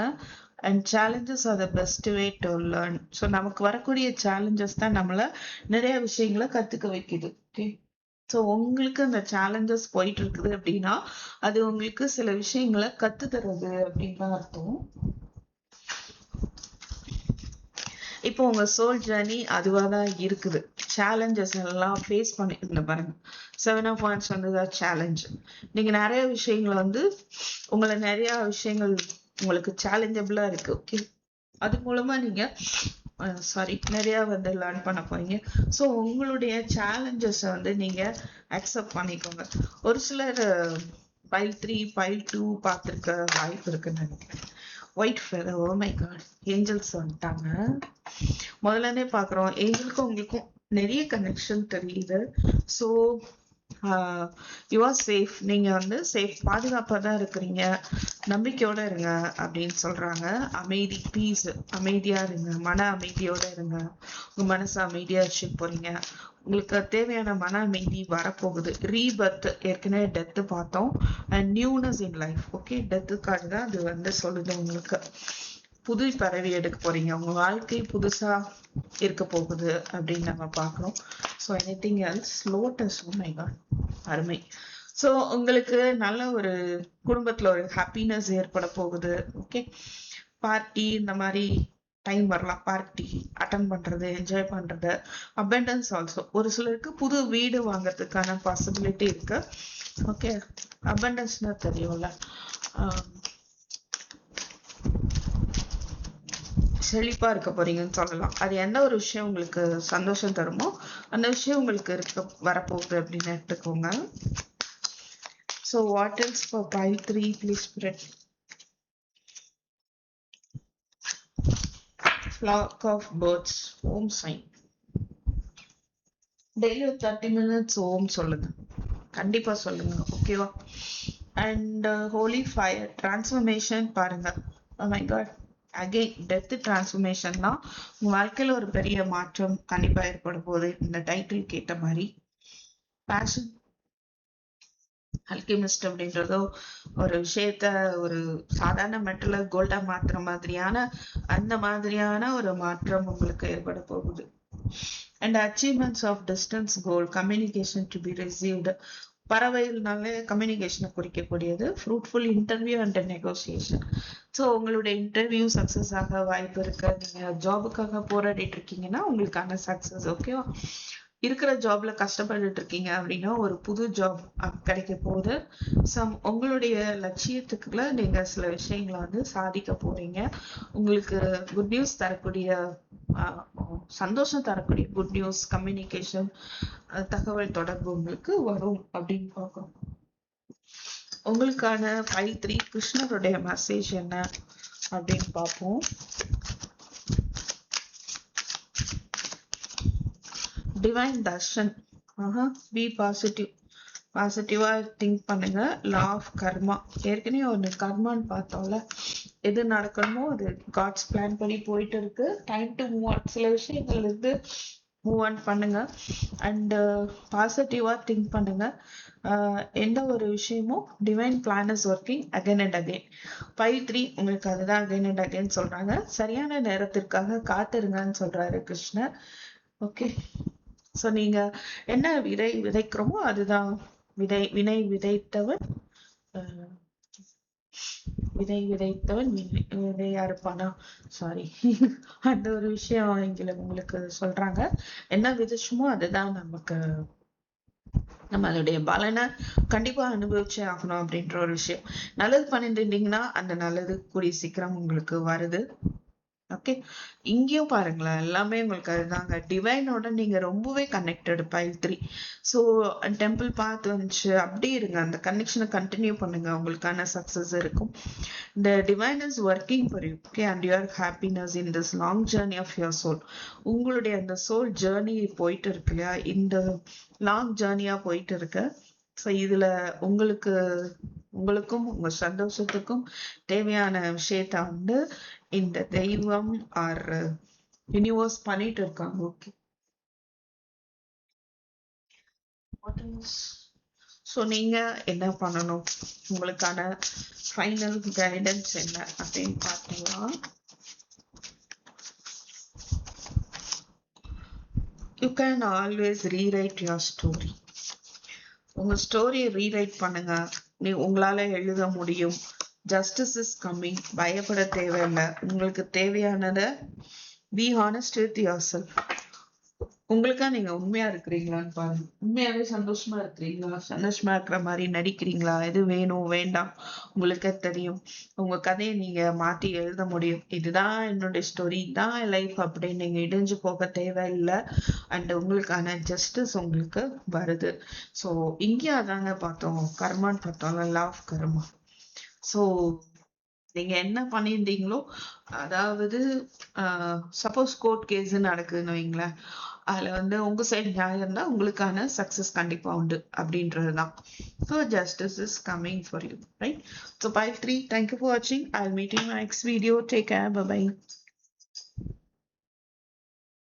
And challenges R the best way to learn. So நமக்கு வரக்கூடிய சேலஞ்சஸ் தான் நம்மள நிறைய விஷயங்களை கத்துக்க வைக்குது. ஓகே, ஸோ உங்களுக்கு அந்த சேலஞ்சஸ் போயிட்டு இருக்குது அப்படின்னா அது உங்களுக்கு சில விஷயங்களை கத்து தருது அப்படின்னு தான் அர்த்தம். இப்போ உங்க சோல் ஜர்னி அதுவாதான் இருக்குது. சேலஞ்சஸ் எல்லாம் ஃபேஸ் பண்ணி பாருங்க. 7 of Wands சேலஞ்ச். நீங்க நிறைய விஷயங்கள் உங்களை நிறைய விஷயங்கள் உங்களுக்கு சேலஞ்சபிளா இருக்கு. ஓகே, அது மூலமா நீங்க நிறைய லேர்ன் பண்ண போறீங்க. ஸோ உங்களுடைய சேலஞ்சஸ் நீங்க அக்செப்ட் பண்ணிக்கோங்க. ஒரு சிலர் பைல் 3 பைல் 2 பார்த்துருக்க வாய்ப்பு இருக்குன்னு நினைக்கிறேன். White feather. Oh my god, angels வந்துட்டாங்க. முதல்லனே பாக்குறோம், ஏஞ்சலுக்கும் உங்களுக்கும் நிறைய கனெக்ஷன் தெரியுது. So you are safe. நீங்க சேஃப், பாதுகாப்பா தான் இருக்கிறீங்க. நம்பிக்கையோட இருங்க அப்படின்னு சொல்றாங்க. அமைதி, பீஸ், அமைதியா இருங்க, மன அமைதியோட இருங்க. உங்க மனசு அமைதியா வச்சுட்டு போறீங்க. உங்களுக்கு தேவையான மன அமைதி வரப்போகுது. ரீபர்த், ஏற்கனவே டெத்து பார்த்தோம். And newness in life. Okay, டெத்துக்காக தான் அது சொல்லுது. உங்களுக்கு புது பறவை எடுக்க போறீங்க. உங்க வாழ்க்கை புதுசா இருக்க போகுது அப்படின்னு நம்ம பாக்குறோம். So anything else? Lotus. Oh my god, அருமை. ஸோ உங்களுக்கு நல்ல ஒரு குடும்பத்துல ஒரு ஹாப்பினஸ் ஏற்பட போகுது. ஓகே, பார்ட்டி இந்த மாதிரி டைம் வரலாம். பார்ட்டி அட்டன் பண்றது, என்ஜாய் பண்றது, அபண்டன்ஸ் ஆல்சோ. ஒரு சிலருக்கு புது வீடு வாங்கறதுக்கான பாசிபிலிட்டி இருக்கு. ஓகே, அபண்டன்ஸ்னா தெரியும்ல, செழிப்பா இருக்க போறீங்கன்னு சொல்லலாம். அது எந்த ஒரு விஷயம் உங்களுக்கு சந்தோஷம் தருமோ அந்த விஷயம் உங்களுக்கு வரப்போகுது அப்படின்னு எடுத்துக்கோங்க. So what else for pile 3 please spirit? Flock of birds. Om sign. Daily 30 minutes Om சொல்லுங்க, கண்டிப்பா சொல்லுங்க. ஓகேவா? அண்ட் ஹோலி ஃபயர் டிரான்ஸ்ஃபர்மேஷன் பாருங்க. Oh my god, again death transformation தான் உங்க வாழ்க்கையில ஒரு பெரிய மாற்றம் கண்டிப்பா ஏற்பட போகுது. இந்த டைட்டில் கேட்ட மாதிரி பேஷன் அல்கெமிஸ்ட் அப்படின்றதோ ஒரு விஷயத்த ஒரு சாதாரண மெட்டல கோல்டா மாத்துற மாதிரியான அந்த மாதிரியான ஒரு மாற்றம் உங்களுக்கு ஏற்பட போகுது. And achievements of distance goal, communication to be received. பறவைகள்னாலே கம்யூனிகேஷனை குறிக்கக்கூடியது. Fruitful interview and negotiation. So உங்களுடைய இன்டர்வியூ சக்சஸ் ஆக வாய்ப்பு இருக்கு. நீங்க ஜாபுக்காக போராடிட்டு இருக்கீங்கன்னா உங்களுக்கான சக்சஸ். ஓகேவா? இருக்கிற ஜாப்ல கஷ்டப்பட்டுட்டு இருக்கீங்க அப்படின்னா ஒரு புது ஜாப் கிடைக்க போகுது. உங்களுடைய லட்சியத்துக்குள்ள நீங்க சில விஷயங்களை வந்து சாதிக்க போறீங்க. உங்களுக்கு குட் நியூஸ் தரக்கூடிய சந்தோஷம் தரக்கூடிய குட் நியூஸ் கம்யூனிகேஷன் தகவல் தொடர்பு உங்களுக்கு வரும் அப்படின்னு பார்க்கணும். உங்களுக்கான 5-3 கிருஷ்ணருடைய மெசேஜ் என்ன அப்படின்னு பார்ப்போம். டிவைன் தர்ஷன். Be positive. பாசிட்டிவா திங்க் பண்ணுங்க. லா ஆஃப் கர்மா ஏற்கனவே ஒன்று கர்மான்னு பார்த்தோம்ல, எது நடக்கணுமோ அது காட்ஸ் பிளான் பண்ணி போயிட்டு இருக்கு. Time to move on. சில விஷயங்கள் இருந்து மூவ் ஆன் பண்ணுங்க அண்ட் பாசிட்டிவா திங்க் பண்ணுங்க. எந்த ஒரு விஷயமும் divine plan is working again and again. 5-3 உங்களுக்கு அதுதான் அகைன் அண்ட் அகைன் சொல்றாங்க. சரியான நேரத்திற்காக காத்திருங்கன்னு சொல்றாரு கிருஷ்ணர். ஓகே, ஸோ நீங்க என்ன விதைக்கிறோமோ அதுதான் வினை விதைத்தவன் விதையா இருப்பானா, சாரி அந்த ஒரு விஷயம் இங்க உங்களுக்கு சொல்றாங்க. என்ன விதைச்சுமோ அதுதான் நம்ம அதோடைய பலனை கண்டிப்பா அனுபவிச்சே ஆகணும் அப்படின்ற ஒரு விஷயம். நல்லது பண்ணிட்டு இருந்தீங்கன்னா அந்த நல்லது கூடிய சீக்கிரம் உங்களுக்கு வருது. ஓகே, இங்கேயும் பாருங்களேன், எல்லாமே உங்களுக்கு அதுதாங்க. டிவைனோட நீங்க ரொம்பவே கனெக்டட் 5-3. ஸோ டெம்பிள் பார்த்து வந்துச்சு, அப்படி இருங்க, அந்த கனெக்ஷனை கண்டினியூ பண்ணுங்க, உங்களுக்கான சக்சஸ் இருக்கும். The divine is working for you, okay, and your happiness in this long journey of your soul. உங்களுடைய அந்த சோல் ஜேர்னி போயிட்டு இருக்கு இல்லையா, இந்த லாங் ஜேர்னியா போயிட்டு இருக்கு. ஸோ இதுல உங்களுக்கும் உங்க சந்தோஷத்துக்கும் தேவையான விஷயத்த வந்து இந்த தெய்வம் ஆர் யூனிவர்ஸ் பண்ணிட்டு இருக்காங்க. ஓகே, ஸோ நீங்க என்ன பண்ணணும், உங்களுக்கான ஃபைனல் கைடன்ஸ் என்ன அப்படின்னு பார்த்தீங்கன்னா, you can always rewrite your story. உங்க ஸ்டோரியை ரீரைட் பண்ணுங்க. உங்களால எழுத முடியும். Justice is coming. பயப்பட தேவையில்லை. உங்களுக்கு தேவையானதை be honest with your self. உங்களுக்கா நீங்க உண்மையா இருக்கிறீங்களான்னு பாருங்க. உண்மையாவே சந்தோஷமா இருக்கிறீங்களா? சந்தோஷமா இருக்கிற மாதிரி நடிக்கிறீங்களா? எது வேணும் வேண்டாம் உங்களுக்கே தெரியும். உங்க கதையை நீங்க மாத்தி எழுத முடியும். இதுதான் என்னுடைய ஸ்டோரி, இதுதான் என் லைஃப் அப்படின்னு நீங்க இடிஞ்சு போக தேவையில்லை. அண்ட் உங்களுக்கான ஜஸ்டிஸ் உங்களுக்கு வருது. ஸோ இங்கேயும் அதாங்க பார்த்தோம், கர்மான்னு பார்த்தோம்ல, லா ஆஃப் கர்மா. ஸோ நீங்க என்ன பண்ணியிருந்தீங்களோ, அதாவது சப்போஸ் கோர்ட் கேஸ் நடக்குதுன்னு வைங்களேன், அதுல வந்து உங்க சைடு நியாயம் இருந்தா உங்களுக்கான சக்சஸ் கண்டிப்பா உண்டு அப்படின்றதுதான். So justice is coming for you, right? So 5-3, thank you for வாட்சிங். I will meet you next video. Take care, bye by.